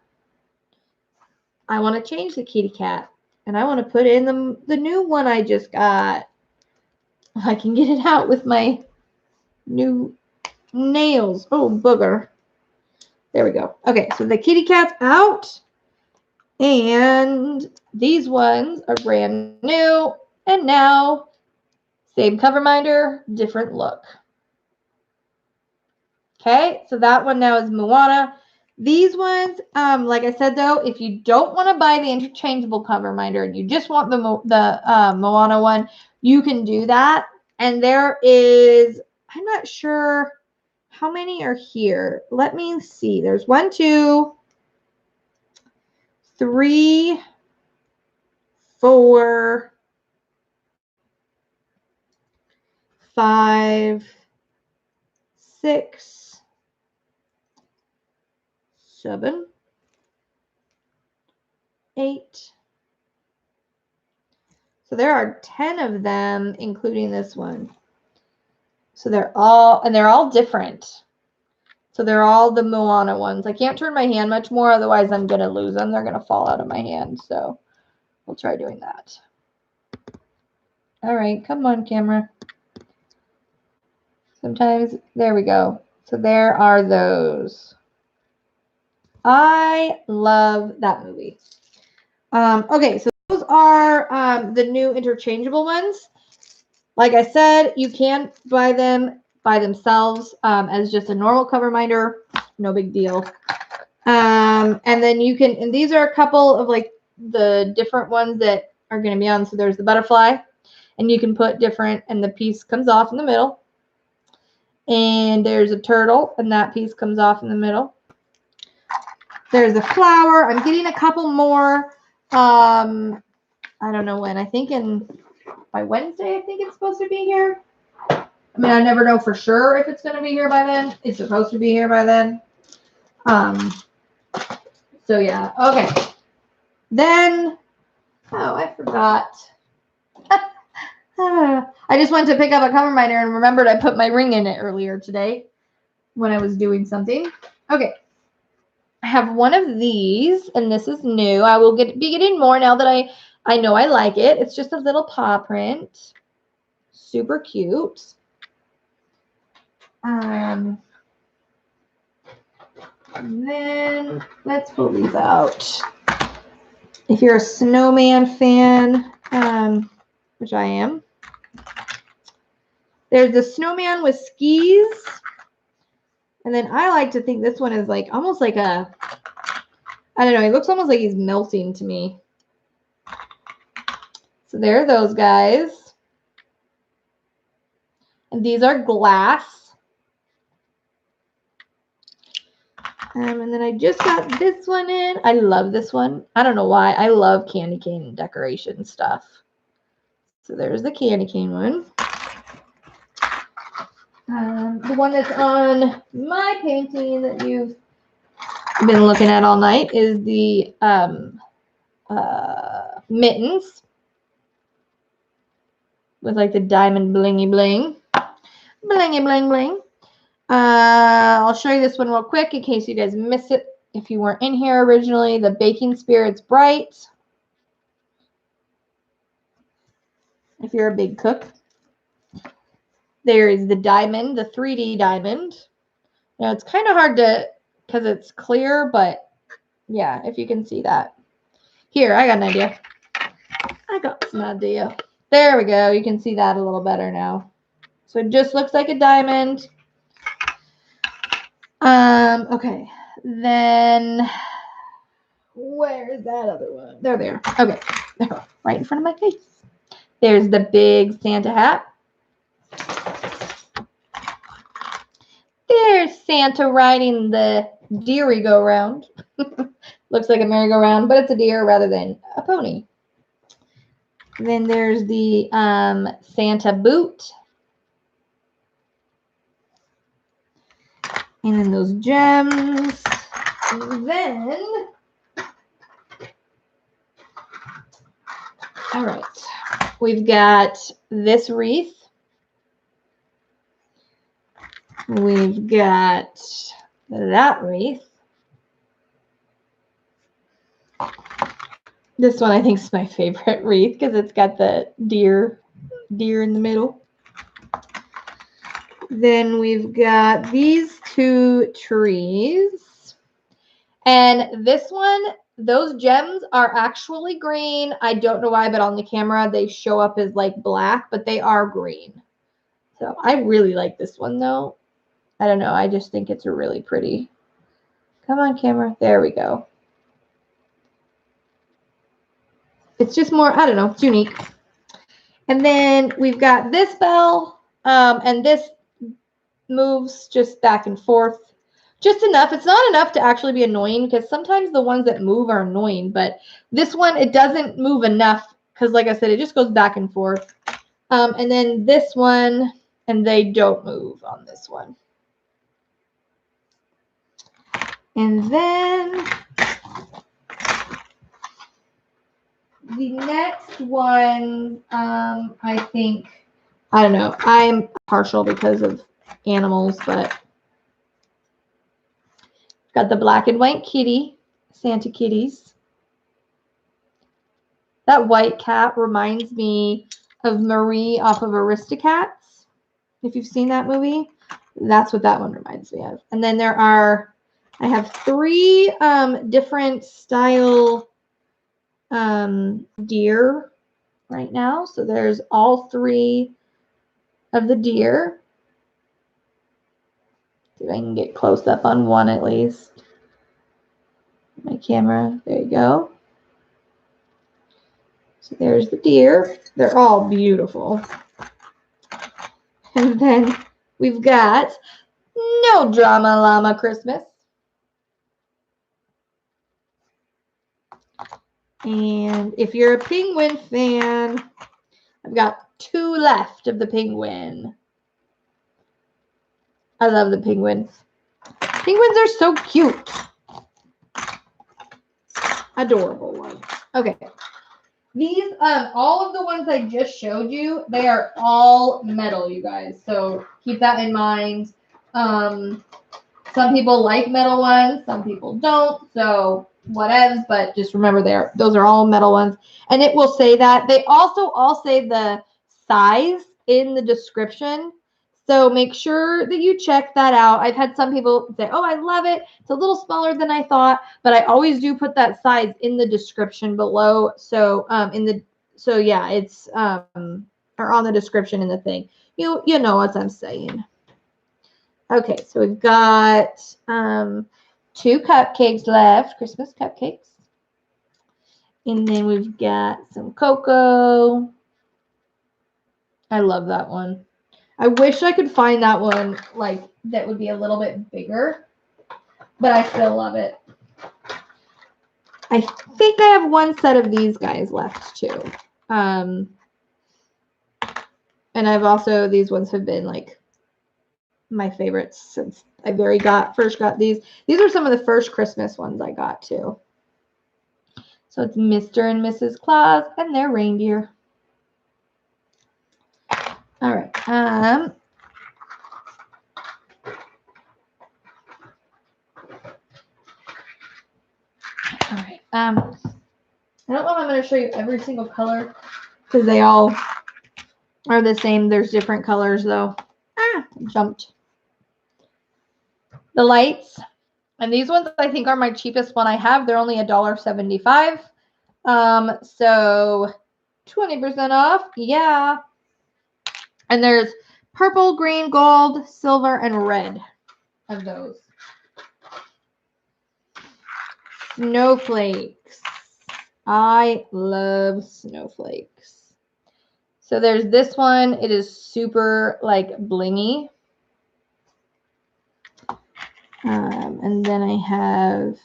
S1: I want to change the kitty cat. And I want to put in the new one I just got. I can get it out with my new nails. Oh, booger. There we go. Okay, so the kitty cat's out. And these ones are brand new. And now, same cover minder, different look. Okay, so that one now is Moana. These ones, like I said though, if you don't want to buy the interchangeable cover minder and you just want the Moana one, you can do that. And there is, I'm not sure how many are here. Let me see. There's 1, 2, 3, 4, 5, 6, 7, 8. So there are 10 of them, including this one. So they're all different. So they're all the Moana ones. I can't turn my hand much more, otherwise I'm going to lose them. They're going to fall out of my hand. So we'll try doing that. All right, come on, camera. Sometimes, there we go. So there are those. I love that movie. Okay, so those are the new interchangeable ones. Like I said, you can buy them by themselves as just a normal cover minder. No big deal. And then you can, and these are a couple of like the different ones that are going to be on. So there's the butterfly, and you can put different, and the piece comes off in the middle. And there's a turtle, and that piece comes off in the middle. There's a flower. I'm getting a couple more. I don't know when. I think by Wednesday, I think it's supposed to be here. I mean, I never know for sure if it's going to be here by then. It's supposed to be here by then. So yeah. Okay. Then, oh, I forgot. I just went to pick up a cover minder and remembered I put my ring in it earlier today when I was doing something. Okay. I have one of these, and this is new. I will be getting more now that I know I like it. It's just a little paw print. Super cute. And then let's pull these out. If you're a snowman fan, which I am, there's the snowman with skis. And then I like to think this one is like almost like a, I don't know, he looks almost like he's melting to me. So there are those guys. And these are glass. And then I just got this one in. I love this one. I don't know why. I love candy cane decoration stuff. So there's the candy cane one. The one that's on my painting that you've been looking at all night is the mittens with like the diamond blingy bling. Blingy bling bling. I'll show you this one real quick in case you guys missed it. If you weren't in here originally, the Baking Spirits Bright. If you're a big cook. There is the diamond, the 3D diamond. Now it's kind of hard to, because it's clear, but yeah, if you can see that. Here, I got an idea. I got an idea. There we go. You can see that a little better now. So it just looks like a diamond. Okay. Then where is that other one? There. Okay. Right in front of my face. There's the big Santa hat. Santa riding the merry-go-round. Looks like a merry-go-round, but it's a deer rather than a pony. Then there's the Santa boot. And then those gems. And then, all right, we've got this wreath. We've got that wreath. This one I think is my favorite wreath because it's got the deer in the middle. Then we've got these two trees. And this one, those gems are actually green. I don't know why, but on the camera they show up as like black, but they are green. So I really like this one though. I don't know. I just think it's really pretty. Come on, camera. There we go. It's just more, I don't know, it's unique. And then we've got this bell, and this moves just back and forth. Just enough. It's not enough to actually be annoying because sometimes the ones that move are annoying, but this one, it doesn't move enough because, like I said, it just goes back and forth. And then this one, and they don't move on this one. And then the next one, I think, I don't know. I'm partial because of animals, but got the black and white kitty, Santa kitties. That white cat reminds me of Marie off of Aristocats. If you've seen that movie, that's what that one reminds me of. And then there are, I have three different style deer right now. So there's all three of the deer. See if I can get close up on one at least. My camera, there you go. So there's the deer. They're all beautiful. And then we've got No Drama Llama Christmas. And if you're a penguin fan, I've got two left of the penguin. I love the penguins. Penguins are so cute. Adorable ones. Okay. These, all of the ones I just showed you, they are all metal, you guys. So keep that in mind. Some people like metal ones, some people don't. So whatevs, but just remember those are all metal ones. And it will say that. They also all say the size in the description. So make sure that you check that out. I've had some people say, oh, I love it. It's a little smaller than I thought, but I always do put that size in the description below. So yeah, it's or on the description in the thing. You know what I'm saying. Okay, so we've got 2 cupcakes left, Christmas cupcakes. And then we've got some cocoa. I love that one. I wish I could find that one like that would be a little bit bigger, but I still love it. I think I have one set of these guys left too. And I've also, these ones have been like my favorites since I first got these. These are some of the first Christmas ones I got too. So it's Mr. and Mrs. Claus and their reindeer. All right. All right. I don't know if I'm going to show you every single color because they all are the same. There's different colors though. Jumped. The lights. And these ones I think are my cheapest one I have. They're only $1.75. So 20% off. Yeah. And there's purple, green, gold, silver, and red of those. Snowflakes. I love snowflakes. So there's this one. It is super like blingy. And then I have,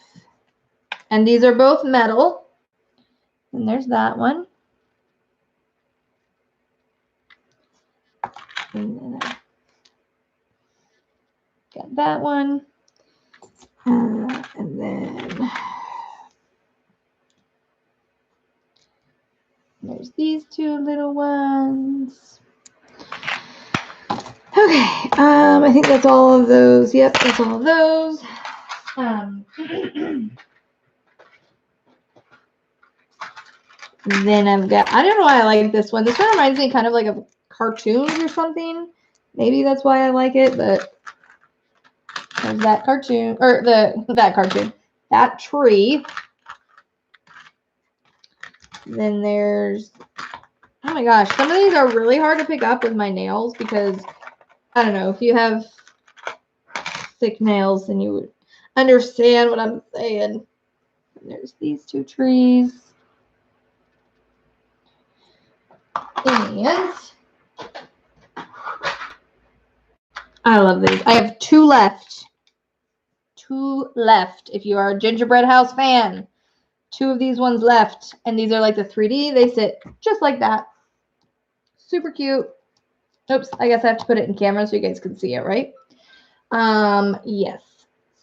S1: and these are both metal. And there's that one. And then I got that one. And then there's these two little ones. Okay, I think that's all of those. Yep, that's all of those. Then I've got, I don't know why I like this one. This one reminds me kind of like of cartoons or something. Maybe that's why I like it, but there's that cartoon, or that tree. Then there's, oh my gosh, some of these are really hard to pick up with my nails because, I don't know, if you have thick nails, then you would understand what I'm saying. And there's these two trees. And I love these. I have two left. If you are a gingerbread house fan. 2 of these ones left. And these are like the 3D. They sit just like that. Super cute. Oops, I guess I have to put it in camera so you guys can see it, right? Yes.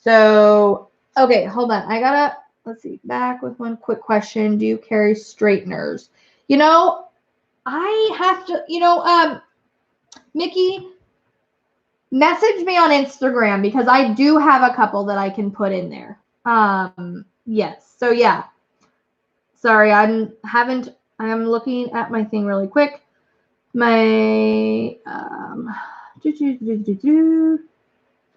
S1: So, okay, hold on. I gotta, let's see, back with one quick question. Do you carry straighteners? You know, I have to, Mickey, message me on Instagram because I do have a couple that I can put in there. Yes. So yeah. Sorry, I am looking at my thing really quick. My I'm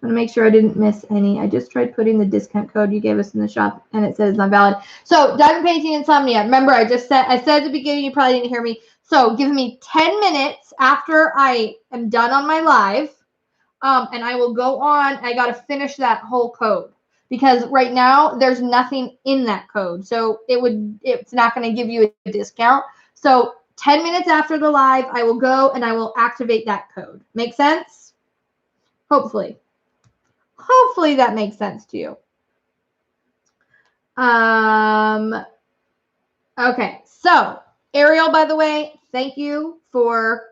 S1: gonna make sure I didn't miss any. I just tried putting the discount code you gave us in the shop and it says it's not valid. So diamond painting insomnia. Remember, I said at the beginning, you probably didn't hear me. So give me 10 minutes after I am done on my live. And I will go on. I got to finish that whole code because right now there's nothing in that code. So it's not going to give you a discount. So 10 minutes after the live, I will go and I will activate that code. Make sense? Hopefully. Hopefully that makes sense to you. Okay. So Ariel, by the way, thank you for,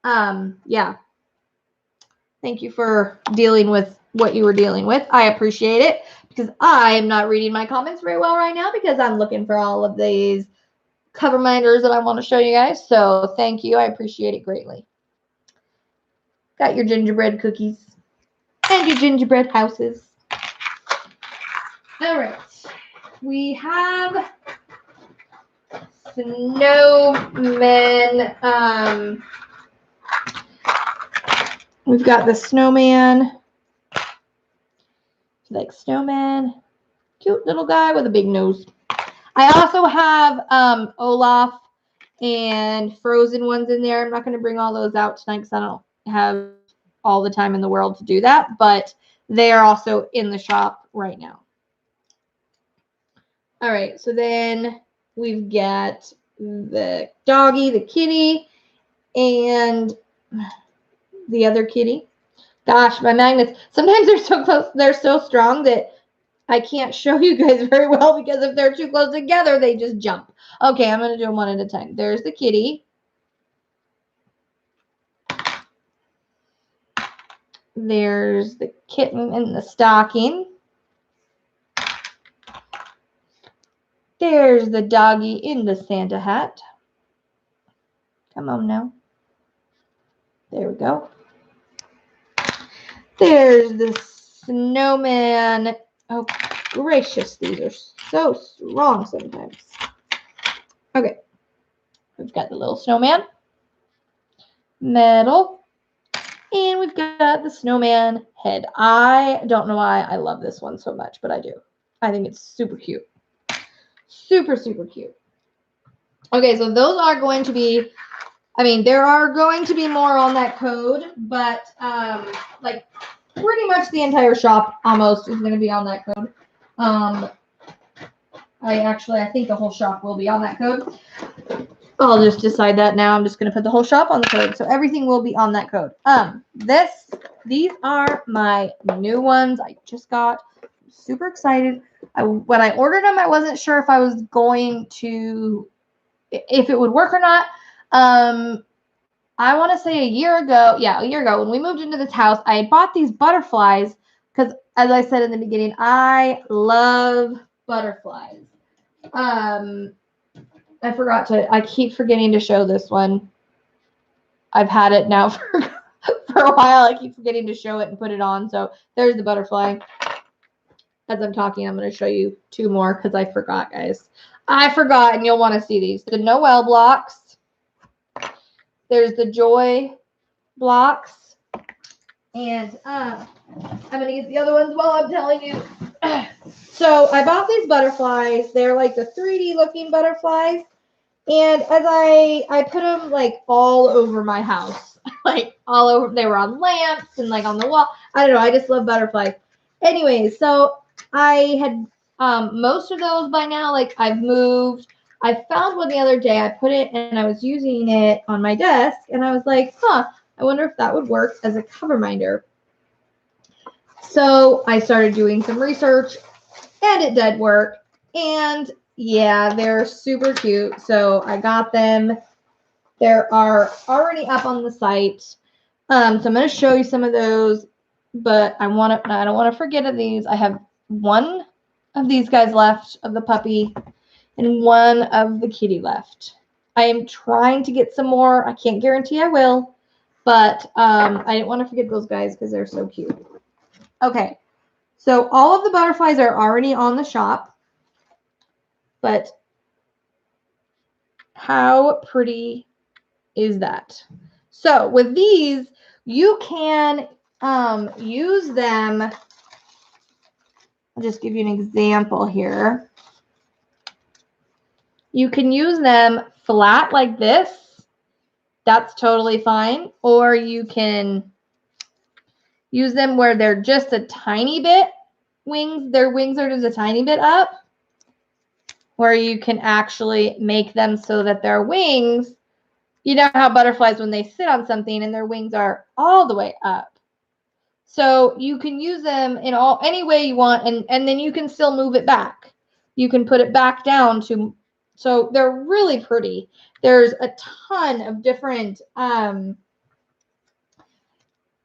S1: thank you for dealing with what you were dealing with. I appreciate it because I am not reading my comments very well right now because I'm looking for all of these cover minders that I want to show you guys. So thank you. I appreciate it greatly. Got your gingerbread cookies and your gingerbread houses. All right. We have snowmen. We've got the snowman. Like snowman. Cute little guy with a big nose. I also have Olaf and Frozen ones in there. I'm not going to bring all those out tonight because I don't have all the time in the world to do that. But they are also in the shop right now. All right. So then we've got the doggy, the kitty, and the other kitty. Gosh, my magnets. Sometimes they're so close. They're so strong that I can't show you guys very well because if they're too close together, they just jump. Okay, I'm going to do them one at a time. There's the kitty. There's the kitten in the stocking. There's the doggy in the Santa hat. Come on now. There we go. There's the snowman. Oh, gracious. These are so strong sometimes. Okay. We've got the little snowman. Metal. And we've got the snowman head. I don't know why I love this one so much, but I do. I think it's super cute. Super, super cute. Okay, so those are going to be, there are going to be more on that code, but like pretty much the entire shop almost is going to be on that code. I think the whole shop will be on that code. I'll just decide that now. I'm just going to put the whole shop on the code. So everything will be on that code. These are my new ones I just got. I'm super excited. When I ordered them, I wasn't sure if I was going to, if it would work or not. I want to say a year ago, when we moved into this house, I bought these butterflies because, as I said in the beginning, I love butterflies. I keep forgetting to show this one. I've had it now for a while. I keep forgetting to show it and put it on. So there's the butterfly. As I'm talking, I'm going to show you two more because I forgot, guys. I forgot, and you'll want to see these. The Noel blocks. There's the Joy blocks. And I'm going to get the other ones while I'm telling you. So I bought these butterflies. They're like the 3D looking butterflies. And as I put them like all over my house, like all over, they were on lamps and like on the wall. I don't know. I just love butterflies. Anyways, so I had most of those by now. Like I've moved. I found one the other day. I put it and I was using it on my desk, and I was like, I wonder if that would work as a cover minder. So I started doing some research, and it did work. And yeah, they're super cute. So I got them. They are already up on the site. So I'm going to show you some of those, but I don't want to forget of these. I have one of these guys left of the puppy and one of the kitty left. I am trying to get some more. I can't guarantee I will, but I didn't want to forget those guys because they're so cute. Okay, so all of the butterflies are already on the shop, but how pretty is that? So with these, you can use them. I'll just give you an example here. You can use them flat like this. That's totally fine. Or you can use them where they're just a tiny bit wings. Their wings are just a tiny bit up. Where you can actually make them so that their wings, you know how butterflies, when they sit on something and their wings are all the way up. So you can use them in any way you want, and then you can still move it back. You can put it back down to, so they're really pretty. There's a ton of different,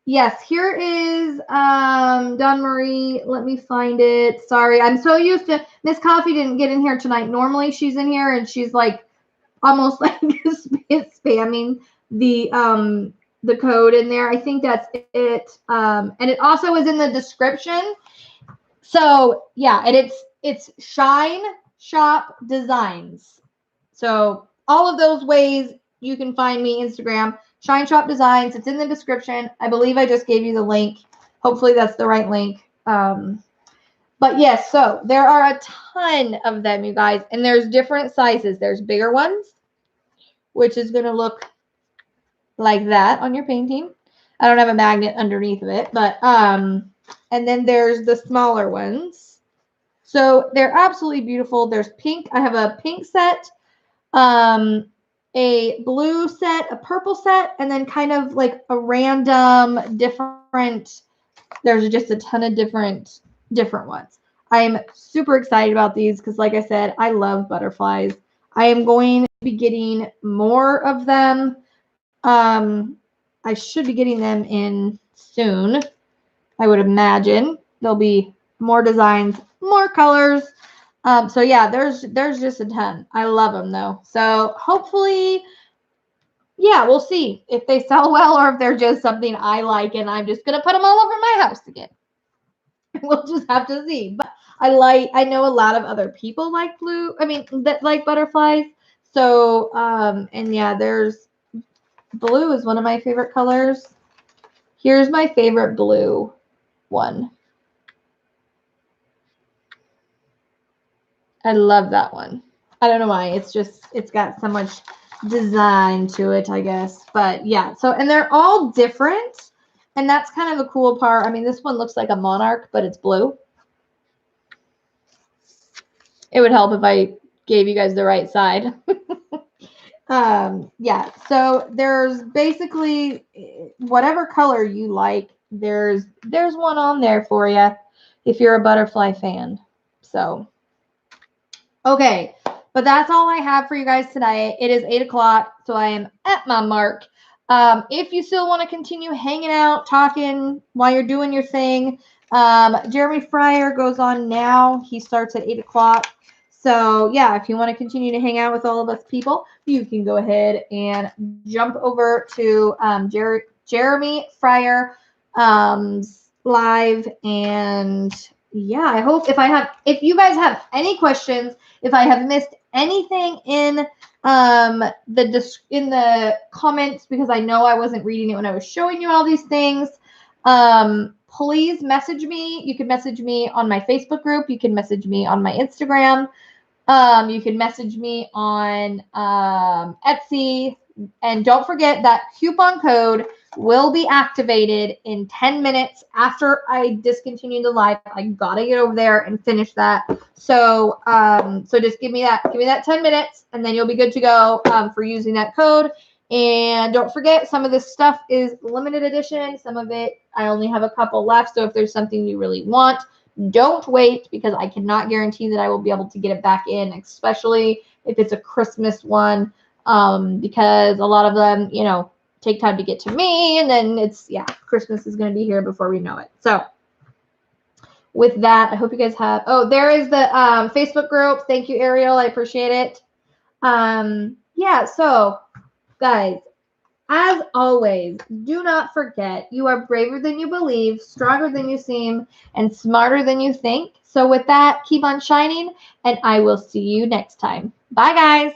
S1: yes, here is Don Marie. Let me find it. Sorry, I'm so used to, Miss Coffee didn't get in here tonight. Normally she's in here and she's like almost like spamming the code in there. I think that's it. And it also is in the description. So yeah, and it's ShineshopDesigns. So all of those ways you can find me. Instagram, ShineshopDesigns. It's in the description. I believe I just gave you the link. Hopefully that's the right link. But yes, so there are a ton of them, you guys, and there's different sizes. There's bigger ones, which is going to look like that on your painting. I don't have a magnet underneath of it, but and then there's the smaller ones. So they're absolutely beautiful. There's pink. I have a pink set, a blue set, a purple set, and then kind of like a random different. There's just a ton of different ones. I'm super excited about these because, like I said, I love butterflies. I am going to be getting more of them. I should be getting them in soon. I would imagine there'll be more designs, more colors. So yeah, there's just a ton. I love them though. So hopefully, yeah, we'll see if they sell well or if they're just something I like and I'm just gonna put them all over my house again. We'll just have to see. But I know a lot of other people like that like butterflies. So and yeah, blue is one of my favorite colors. Here's my favorite blue one. I love that one. I don't know why. It's got so much design to it, I guess. But yeah, so, and they're all different. And that's kind of the cool part. I mean, this one looks like a monarch, but it's blue. It would help if I gave you guys the right side. Yeah, so there's basically whatever color you like, there's one on there for you if you're a butterfly fan. So, okay, but that's all I have for you guys tonight. It is 8 o'clock, so I am at my mark. If you still want to continue hanging out, talking while you're doing your thing, Jeremy Fryer goes on now. He starts at 8 o'clock. So, yeah, if you want to continue to hang out with all of us people, you can go ahead and jump over to Jeremy Fryer live. And, yeah, I hope if you guys have any questions, if I have missed anything in the comments, because I know I wasn't reading it when I was showing you all these things, please message me. You can message me on my Facebook group. You can message me on my Instagram. You can message me on Etsy. And don't forget that coupon code will be activated in 10 minutes after I discontinue the live. I gotta get over there and finish that. So just give me that 10 minutes, and then you'll be good to go for using that code. And don't forget, some of this stuff is limited edition. Some of it, I only have a couple left. So if there's something you really want, don't wait, because I cannot guarantee that I will be able to get it back in, especially if it's a Christmas one, because a lot of them, take time to get to me, and then Christmas is going to be here before we know it. So with that, I hope you guys have, there is the Facebook group. Thank you, Ariel. I appreciate it. So guys, as always, do not forget, you are braver than you believe, stronger than you seem, and smarter than you think. So with that, keep on shining, and I will see you next time. Bye, guys.